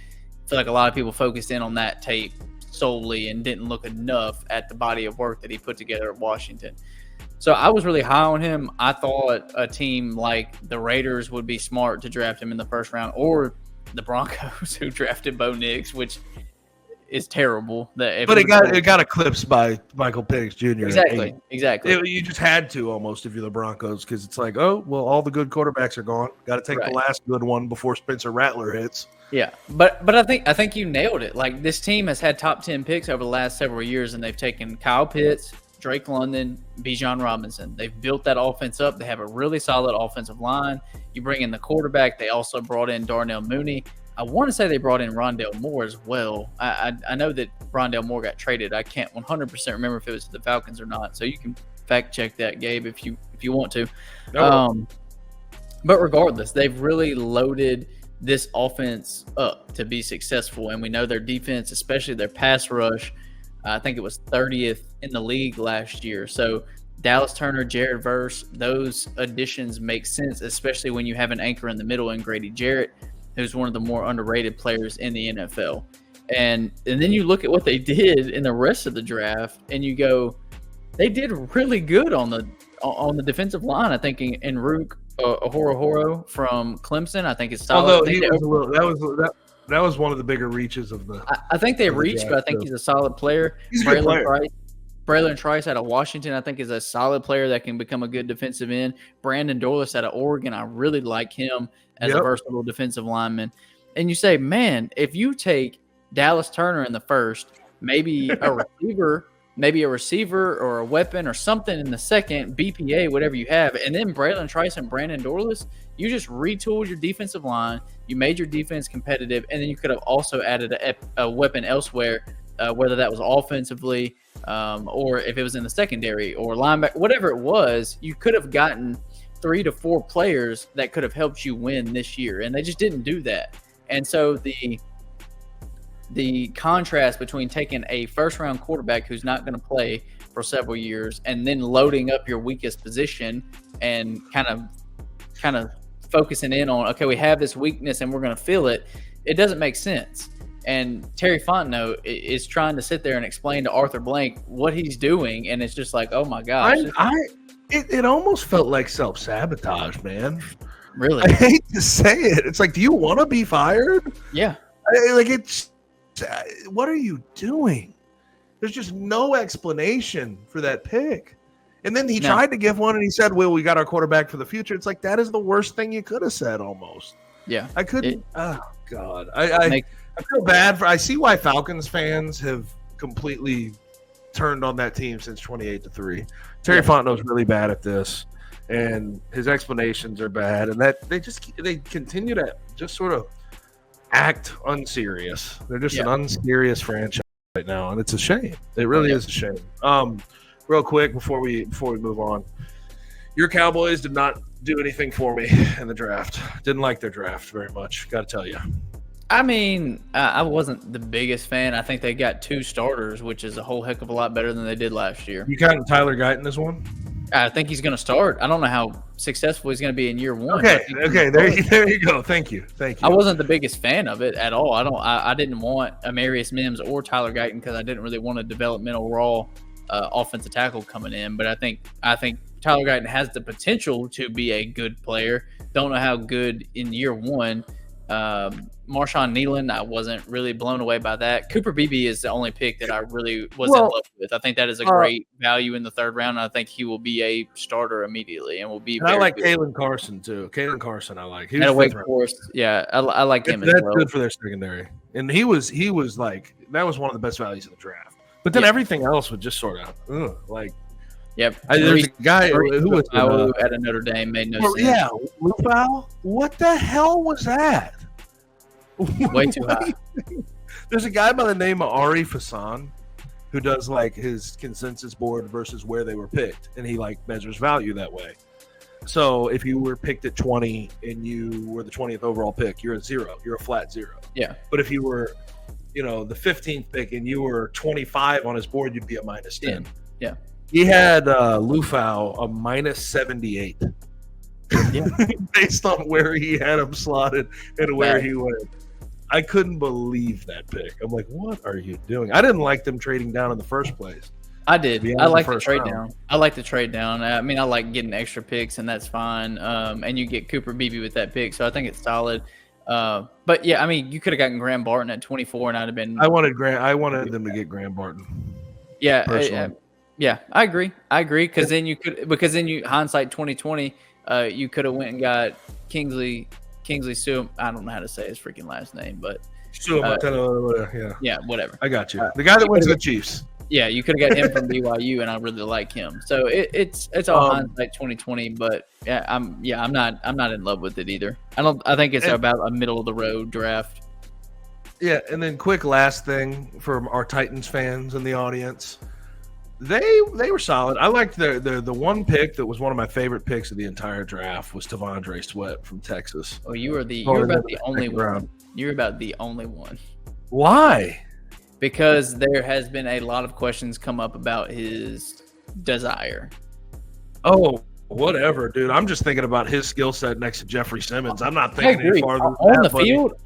S1: I feel like a lot of people focused in on that tape solely and didn't look enough at the body of work that he put together at Washington. So I was really high on him. I thought a team like the Raiders would be smart to draft him in the first round, or the Broncos who drafted Bo Nix, which is terrible. But
S2: it got eclipsed by Michael Penix Jr.
S1: Exactly.
S2: You just had to almost if you're the Broncos because it's like, oh, well, all the good quarterbacks are gone. Got to take the last good one before Spencer Rattler hits.
S1: Yeah, but I think you nailed it. Like, this team has had top 10 picks over the last several years, and they've taken Kyle Pitts, Drake London, Bijan Robinson. They've built that offense up. They have a really solid offensive line. You bring in the quarterback. They also brought in Darnell Mooney. I want to say they brought in Rondale Moore as well. I know that Rondale Moore got traded. I can't 100% remember if it was to the Falcons or not. So you can fact check that, Gabe, if you want to. But regardless, they've really loaded this offense up to be successful, and we know their defense, especially their pass rush, I think it was 30th in the league last year. So Dallas Turner, Jared Verse, those additions make sense, especially when you have an anchor in the middle in Grady Jarrett, who's one of the more underrated players in the NFL. And then you look at what they did in the rest of the draft, and you go, they did really good on the defensive line. I think Enrique Horo from Clemson, I think it's solid.
S2: Although that was one of the bigger reaches of the.
S1: I think they reached, but I think he's a solid player.
S2: He's a good player.
S1: Braylon Trice out of Washington, I think, is a solid player that can become a good defensive end. Brandon Dorlus out of Oregon, I really like him as a versatile defensive lineman. And you say, man, if you take Dallas Turner in the first, maybe a receiver or a weapon or something in the second, BPA, whatever you have, and then Braylon Trice and Brandon Dorlus, you just retooled your defensive line, you made your defense competitive, and then you could have also added a weapon elsewhere, whether that was offensively or if it was in the secondary or linebacker, whatever it was, you could have gotten 3 to 4 players that could have helped you win this year, and they just didn't do that. And so the contrast between taking a first-round quarterback who's not going to play for several years and then loading up your weakest position and kind of focusing in on, okay, we have this weakness and we're going to fill it, it doesn't make sense. And Terry Fontenot is trying to sit there and explain to Arthur Blank what he's doing, and it's just like, oh my gosh.
S2: It almost felt like self-sabotage, man.
S1: Really?
S2: I hate to say it. It's like, do you want to be fired?
S1: Yeah.
S2: What are you doing? There's just no explanation for that pick. And then he tried to give one, and he said, well, we got our quarterback for the future. It's like, that is the worst thing you could have said almost.
S1: Yeah.
S2: I couldn't. Oh, God. I feel bad. I see why Falcons fans have completely turned on that team since 28-3. Terry Fontenot's really bad at this, and his explanations are bad. And that they continue to just sort of act unserious. They're just an unserious franchise right now, and it's a shame. It really is a shame. Real quick before we move on, your Cowboys did not do anything for me in the draft. Didn't like their draft very much, got to tell you.
S1: I mean, I wasn't the biggest fan. I think they got 2 starters, which is a whole heck of a lot better than they did last year.
S2: You counting Tyler Guyton as one?
S1: I think he's going to start. I don't know how successful he's going to be in year 1.
S2: Okay. There you go. Thank you.
S1: I wasn't the biggest fan of it at all. I didn't want Amarius Mims or Tyler Guyton because I didn't really want a developmental raw offensive tackle coming in. But I think Tyler Guyton has the potential to be a good player. Don't know how good in year 1. Marshawn Nealon, I wasn't really blown away by that. Cooper Beebe is the only pick that I really was in love with. I think that is a great value in the 3rd round. I think he will be a starter immediately and will be.
S2: And I like Kalen Carson too. Kalen Carson, I like.
S1: He was at Wake Forest. Yeah, I like him as well.
S2: That's good for their secondary. And he was like that was one of the best values in the draft. But then everything else would just sort of like.
S1: Yep.
S2: There's a guy who was
S1: at a Notre Dame made no sense.
S2: Yeah, Lufau. What the hell was that?
S1: Way too high.
S2: There's a guy by the name of Ari Fasan who does like his consensus board versus where they were picked, and he like measures value that way. So if you were picked at 20 and you were the 20th overall pick, you're a 0. You're a flat 0.
S1: Yeah.
S2: But if you were, the 15th pick and you were 25 on his board, you'd be a -10.
S1: Yeah.
S2: He had Lufau a -78.
S1: Yeah.
S2: Based on where he had him slotted and where he went. I couldn't believe that pick. I'm like, what are you doing? I didn't like them trading down in the first place.
S1: I did. I like the trade down. I like the trade down. I mean, I like getting extra picks, and that's fine. And you get Cooper Beebe with that pick, so I think it's solid. But yeah, I mean, you could have gotten Graham Barton at 24, and I'd have been.
S2: I wanted them to get Graham Barton.
S1: Yeah, yeah, I agree. Because then you hindsight 2020, you could have went and got Kingsley Sue. I don't know how to say his freaking last name, but
S2: yeah,
S1: whatever.
S2: I got you. The guy that went to the Chiefs.
S1: Yeah, you could have got him from BYU, and I really like him. So it's all hindsight 2020, but I'm not in love with it either. I think it's about a middle of the road draft.
S2: Yeah, and then quick last thing for our Titans fans in the audience. They were solid. I liked the one pick that was one of my favorite picks of the entire draft was T'Vondre Sweat from Texas.
S1: Oh, you're about the only one. You're about the only one.
S2: Why?
S1: Because there has been a lot of questions come up about his desire.
S2: Oh, whatever, dude. I'm just thinking about his skill set next to Jeffrey Simmons. I'm not thinking any farther than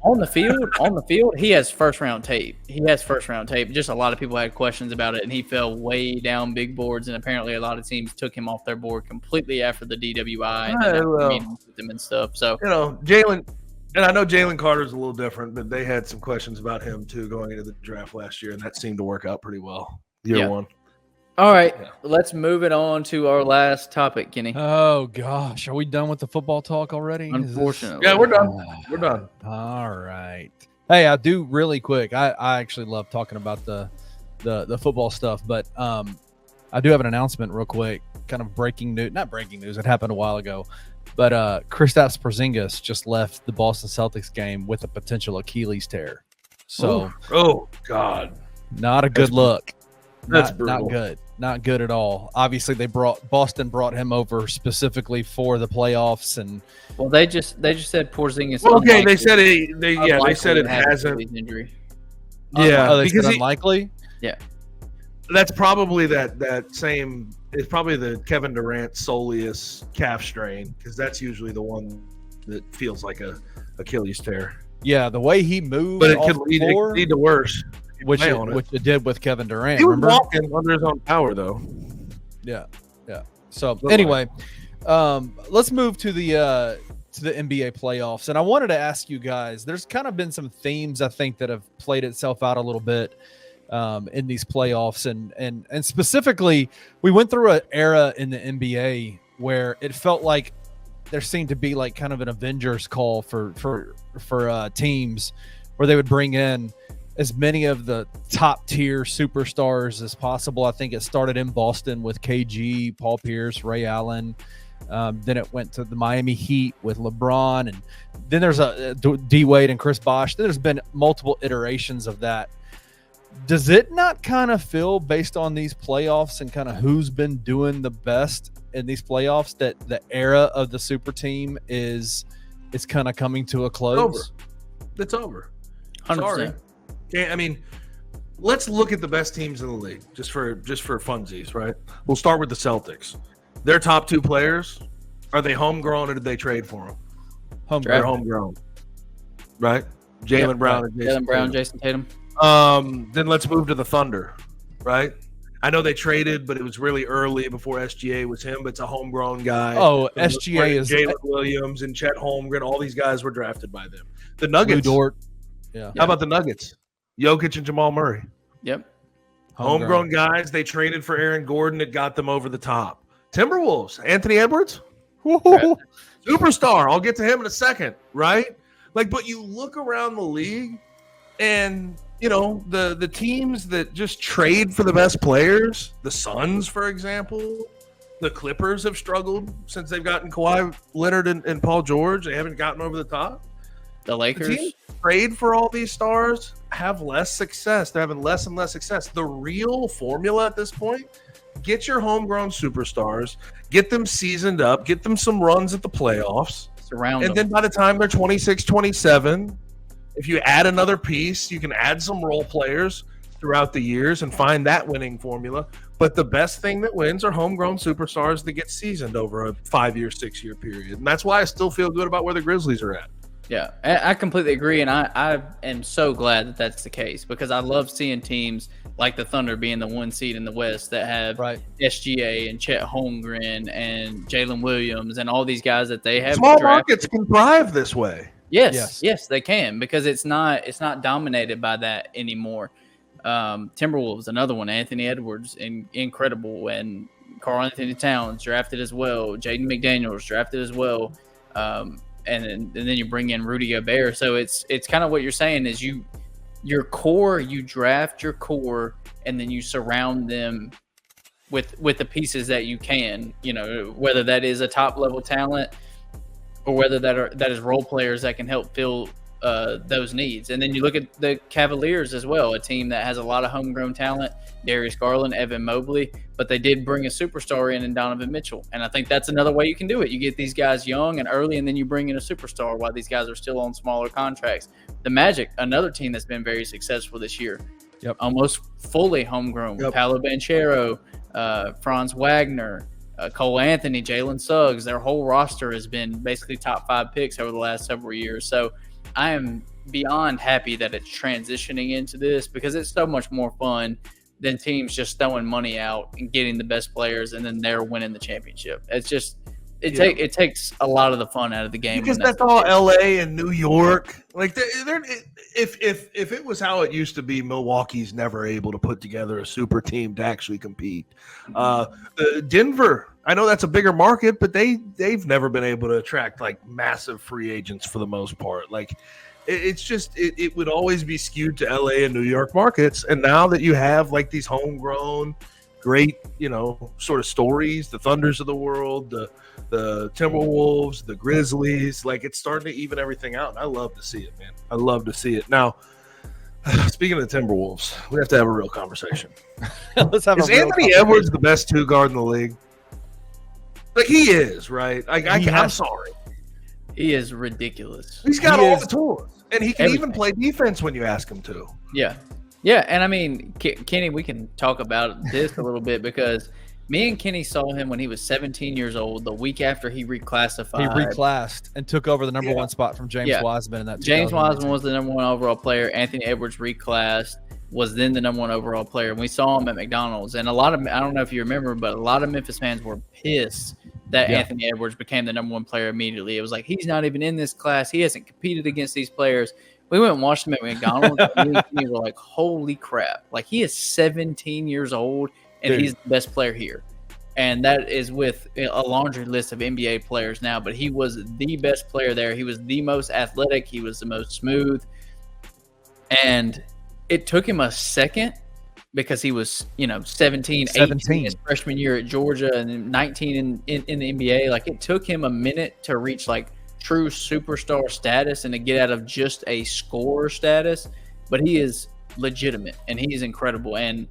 S1: on the field, he has first round tape. Just a lot of people had questions about it, and he fell way down big boards, and apparently a lot of teams took him off their board completely after the DWI and then meetings with him and stuff. So
S2: Jalen. And I know Jalen Carter's a little different, but they had some questions about him too going into the draft last year, and that seemed to work out pretty well. Year 1.
S1: All right, let's move it on to our last topic, Kenny.
S3: Oh gosh, are we done with the football talk already?
S1: Unfortunately,
S2: yeah, we're done. We're done.
S3: All right. Hey, I do really quick. I actually love talking about the football stuff, but I do have an announcement real quick. Kind of breaking news, not breaking news. It happened a while ago. But Kristaps Porzingis just left the Boston Celtics game with a potential Achilles tear. So,
S2: oh God,
S3: not a good look.
S2: That's brutal.
S3: Not good. Not good at all. Obviously, Boston brought him over specifically for the playoffs, and
S1: they just said Porzingis.
S2: Well, okay, they said they said it hasn't.
S1: Injury.
S2: Yeah,
S3: they said unlikely.
S1: Yeah,
S2: that's probably that same. It's probably the Kevin Durant soleus calf strain because that's usually the one that feels like a Achilles tear.
S3: Yeah, the way he moved,
S2: but it could lead to worse.
S3: Which it did with Kevin Durant.
S2: He was walking under his own power, though.
S3: Yeah. So anyway, let's move to the NBA playoffs, and I wanted to ask you guys. There's kind of been some themes I think that have played itself out a little bit in these playoffs, and specifically, we went through an era in the NBA where it felt like there seemed to be like kind of an Avengers call for teams where they would bring in as many of the top tier superstars as possible. I think it started in Boston with KG, Paul Pierce, Ray Allen. Then it went to the Miami Heat with LeBron, and then there's a D Wade and Chris Bosh. Then there's been multiple iterations of that. Does it not kind of feel, based on these playoffs and kind of who's been doing the best in these playoffs, that the era of the super team is kind of coming to a close?
S2: It's over. Sorry.
S1: 100%.
S2: Okay, I mean, let's look at the best teams in the league just for funsies, right? We'll start with the Celtics. Their top 2 players, are they homegrown or did they trade for them? They're homegrown, right? Jaylen Brown and
S1: Jason Tatum.
S2: Then let's move to the Thunder, right? I know they traded, but it was really early before SGA was him, but it's a homegrown guy.
S3: Oh, SGA is
S2: Jalen Williams and Chet Holmgren. All these guys were drafted by them. The Nuggets.
S3: Dort. Yeah.
S2: How about the Nuggets? Jokic and Jamal Murray.
S1: Yep.
S2: Homegrown guys. They traded for Aaron Gordon. It got them over the top. Timberwolves. Anthony Edwards. Superstar. I'll get to him in a second, right? Like, but you look around the league and, you know, the teams that just trade for the best players, the Suns, for example, the Clippers have struggled since they've gotten Kawhi Leonard and Paul George. They haven't gotten over the top.
S1: The Lakers.
S2: The teams trade for all these stars have less success. They're having less and less success. The real formula at this point, get your homegrown superstars, get them seasoned up, get them some runs at the playoffs.
S1: Surround them.
S2: Then by the time they're 26, 27, if you add another piece, you can add some role players throughout the years and find that winning formula. But the best thing that wins are homegrown superstars that get seasoned over a 5-year, 6-year period. And that's why I still feel good about where the Grizzlies are at.
S1: Yeah, I completely agree, and I am so glad that that's the case because I love seeing teams like the Thunder being the 1 seed in the West that have SGA and Chet Holmgren and Jalen Williams and all these guys that they have.
S2: Small markets can thrive this way.
S1: Yes, they can because it's not dominated by that anymore. Timberwolves, another one. Anthony Edwards, incredible, and Karl Anthony Towns drafted as well. Jaden McDaniels drafted as well. And then you bring in Rudy Gobert. So it's kind of what you're saying is you draft your core, and then you surround them with the pieces that you can, you know, whether that is a top level talent or whether that is role players that can help fill those needs. And then you look at the Cavaliers as well, a team that has a lot of homegrown talent, Darius Garland, Evan Mobley, but they did bring a superstar in Donovan Mitchell. And I think that's another way you can do it. You get these guys young and early, and then you bring in a superstar while these guys are still on smaller contracts. The Magic, another team that's been very successful this year.
S3: Yep.
S1: Almost fully homegrown. Yep. Paolo Banchero, Franz Wagner, Cole Anthony, Jalen Suggs. Their whole roster has been basically top 5 picks over the last several years. So I am beyond happy that it's transitioning into this because it's so much more fun than teams just throwing money out and getting the best players and then they're winning the championship. It's just it takes a lot of the fun out of the game
S2: because that's all LA and New York. Like if it was how it used to be, Milwaukee's never able to put together a super team to actually compete. Denver, I know that's a bigger market, but they've never been able to attract like massive free agents for the most part. Like it's just it would always be skewed to LA and New York markets. And now that you have like these homegrown great, you know, sort of stories, the Thunders of the world, the Timberwolves, the Grizzlies, like it's starting to even everything out. And I love to see it, man. I love to see it. Now, speaking of the Timberwolves, we have to have a real conversation. Is Anthony Edwards the best 2 guard in the league? Like he is, right? I'm sorry.
S1: He is ridiculous.
S2: He's got all the tools. And he can even play defense when you ask him to.
S1: Yeah. Yeah, and I mean, Kenny, we can talk about this a little bit because me and Kenny saw him when he was 17 years old, the week after he reclassified.
S3: He reclassed and took over the number 1 spot from James Wiseman in that.
S1: James Wiseman was the number 1 overall player. Anthony Edwards reclassed, was then the number 1 overall player. And we saw him at McDonald's. And I don't know if you remember, but a lot of Memphis fans were pissed that Anthony Edwards became the number 1 player immediately. It was like, he's not even in this class. He hasn't competed against these players. We went and watched him at McDonald's, and we were like, holy crap. Like, he is 17 years old, and he's the best player here. And that is with a laundry list of NBA players now, but he was the best player there. He was the most athletic. He was the most smooth. And it took him a second because he was, 17, 18 his freshman year at Georgia and 19 in the NBA. Like, it took him a minute to reach, like, true superstar status and to get out of just a scorer status, but he is legitimate and he is incredible. And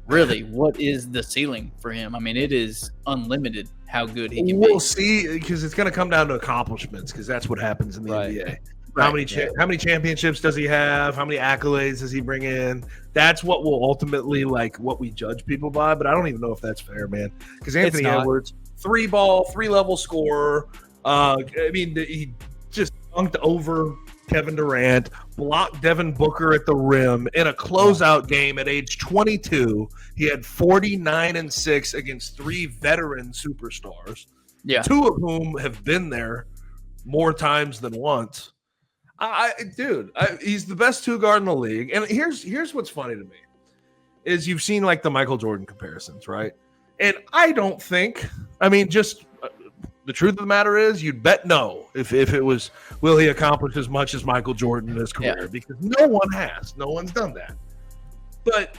S1: really, what is the ceiling for him? I mean, it is unlimited how good he can be.
S2: We'll see, because it's going to come down to accomplishments, because that's what happens in the NBA. How many championships does he have? How many accolades does he bring in? That's what will ultimately what we judge people by. But I don't even know if that's fair, man. Because Anthony Edwards, 3-level scorer. He just dunked over Kevin Durant, blocked Devin Booker at the rim in a closeout game at age 22. He had 49-6 against 3 veteran superstars.
S1: Yeah,
S2: 2 of whom have been there more times than once. He's the best 2-guard in the league. And here's what's funny to me is you've seen the Michael Jordan comparisons, right? And I don't think, the truth of the matter is you'd bet no if it was, will he accomplish as much as Michael Jordan in his career? Yeah. Because no one's done that. But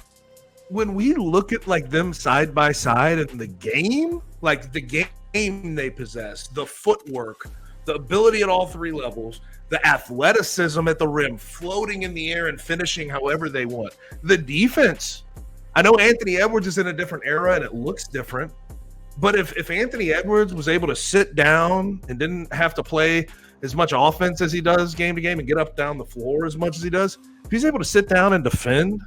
S2: when we look at them side by side in the game, the game they possess, the footwork, the ability at all 3 levels, the athleticism at the rim, floating in the air and finishing however they want. The defense. I know Anthony Edwards is in a different era and it looks different. But if Anthony Edwards was able to sit down and didn't have to play as much offense as he does game to game and get up down the floor as much as he does, if he's able to sit down and defend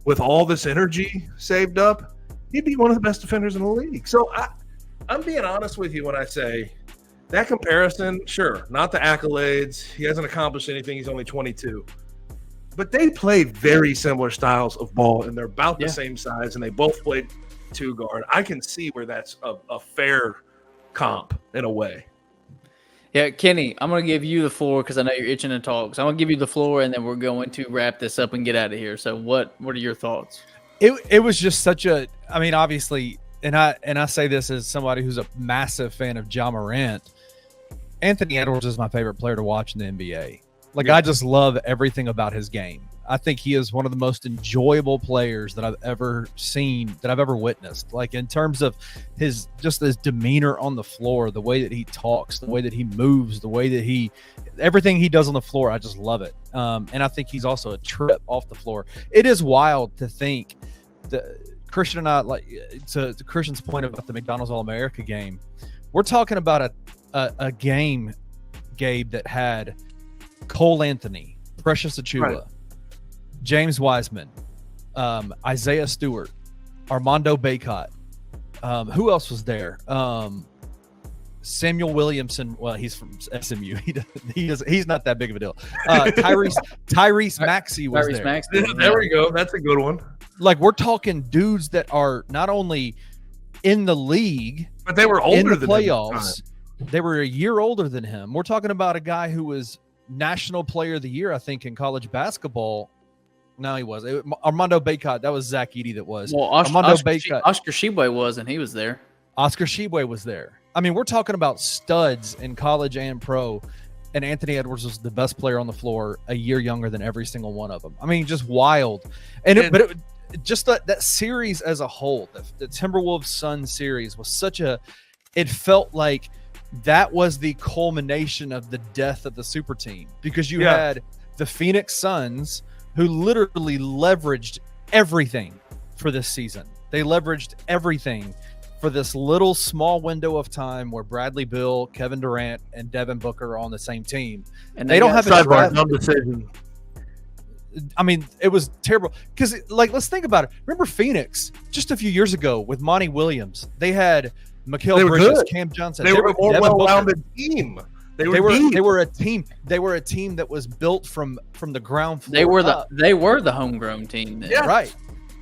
S2: with all this energy saved up, he'd be one of the best defenders in the league. So I'm being honest with you when I say that comparison, sure, not the accolades. He hasn't accomplished anything. He's only 22. But they play very similar styles of ball, and they're about the same size, and they both played 2-guard. I can see where that's a fair comp in a way.
S1: Yeah, Kenny, I'm going to give you the floor because I know you're itching to talk. So I'm going to give you the floor, and then we're going to wrap this up and get out of here. So what are your thoughts?
S3: It was just such a – obviously, and I say this as somebody who's a massive fan of Ja Morant, Anthony Edwards is my favorite player to watch in the NBA. I just love everything about his game. I think he is one of the most enjoyable players that I've ever seen, that I've ever witnessed. In terms of his demeanor on the floor, the way that he talks, the way that he moves, the way that everything he does on the floor, I just love it. And I think he's also a trip off the floor. It is wild to think that Christian and I, to Christian's point about the McDonald's All-America game, we're talking about a game, Gabe, that had Cole Anthony, Precious Achiuwa, right, James Wiseman, Isaiah Stewart, Armando Bacot. Who else was there? Samuel Williamson. Well, he's from SMU. He's not that big of a deal. Tyrese Maxey was there.
S2: Maxey. There we go. That's a good one.
S3: We're talking dudes that are not only in the league,
S2: but they were older
S3: in the
S2: than
S3: playoffs. They were a year older than him. We're talking about a guy who was National Player of the Year, I think, in college basketball. No, he was. Armando Bacot. That was Zach Edey that was.
S1: Well, Oscar Tshiebwe was, and he was there.
S3: Oscar Tshiebwe was there. We're talking about studs in college and pro, and Anthony Edwards was the best player on the floor, a year younger than every single one of them. Just wild. Just that series as a whole, the Timberwolves Suns series was it felt like that was the culmination of the death of the super team, because you had the Phoenix Suns, who literally leveraged everything for this season. They leveraged everything for this little small window of time where Bradley Beal, Kevin Durant, and Devin Booker are on the same team. And they don't have a draft decision. It was terrible. Because, let's think about it. Remember Phoenix just a few years ago with Monty Williams? They had Mikal Bridges, Cam Johnson.
S2: They were a more well-rounded team. They
S3: were a team. They were a team that was built from the ground floor.
S1: They were the homegrown team then.
S3: Yeah. Right.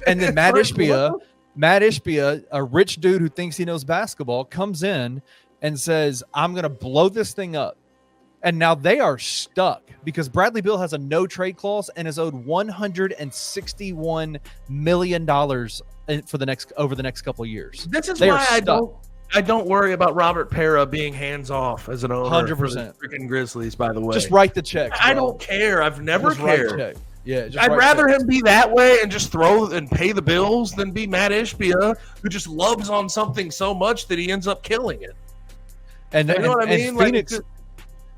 S3: And then Matt Ishbia, a rich dude who thinks he knows basketball, comes in and says, I'm going to blow this thing up. And now they are stuck because Bradley Beal has a no trade clause and is owed $161 million over the next couple of years.
S2: This is why I don't worry about Robert Pera being hands off as an owner
S3: 100%.
S2: For the freaking Grizzlies, by the way.
S3: Just write the checks.
S2: I don't care. I've never cared.
S3: Yeah,
S2: I'd rather him be that way and just throw and pay the bills than be Matt Ishbia, who just loves on something so much that he ends up killing it.
S3: And you know what I mean?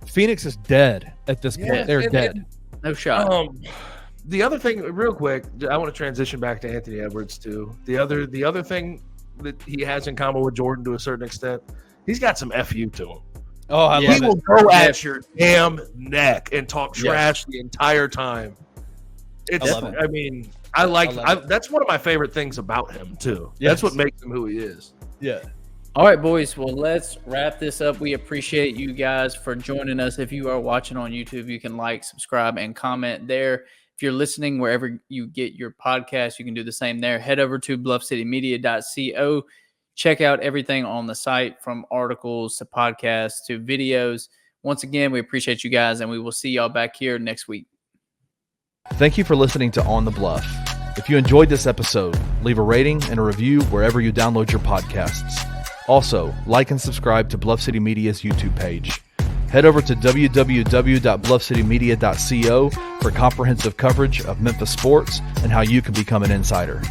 S3: Phoenix is dead at this point. They're dead.
S1: No shot.
S2: The other thing, real quick, I want to transition back to Anthony Edwards too. The other thing that he has in common with Jordan to a certain extent, he's got some FU to him.
S3: Oh, I
S2: He
S3: love
S2: will
S3: it.
S2: go at your damn neck and talk trash the entire time. It's,
S3: love it.
S2: I mean, I like.
S3: love it.
S2: That's one of my favorite things about him too.
S3: Yes.
S2: That's what makes him who he is.
S3: Yeah.
S1: All right, boys. Well, let's wrap this up. We appreciate you guys for joining us. If you are watching on YouTube, you can like, subscribe, and comment there. If you're listening wherever you get your podcast, you can do the same there. Head over to bluffcitymedia.co. Check out everything on the site, from articles to podcasts to videos. Once again, we appreciate you guys, and we will see y'all back here next week.
S3: Thank you for listening to On the Bluff. If you enjoyed this episode, leave a rating and a review wherever you download your podcasts. Also, like and subscribe to Bluff City Media's YouTube page. Head over to www.bluffcitymedia.co for comprehensive coverage of Memphis sports and how you can become an insider.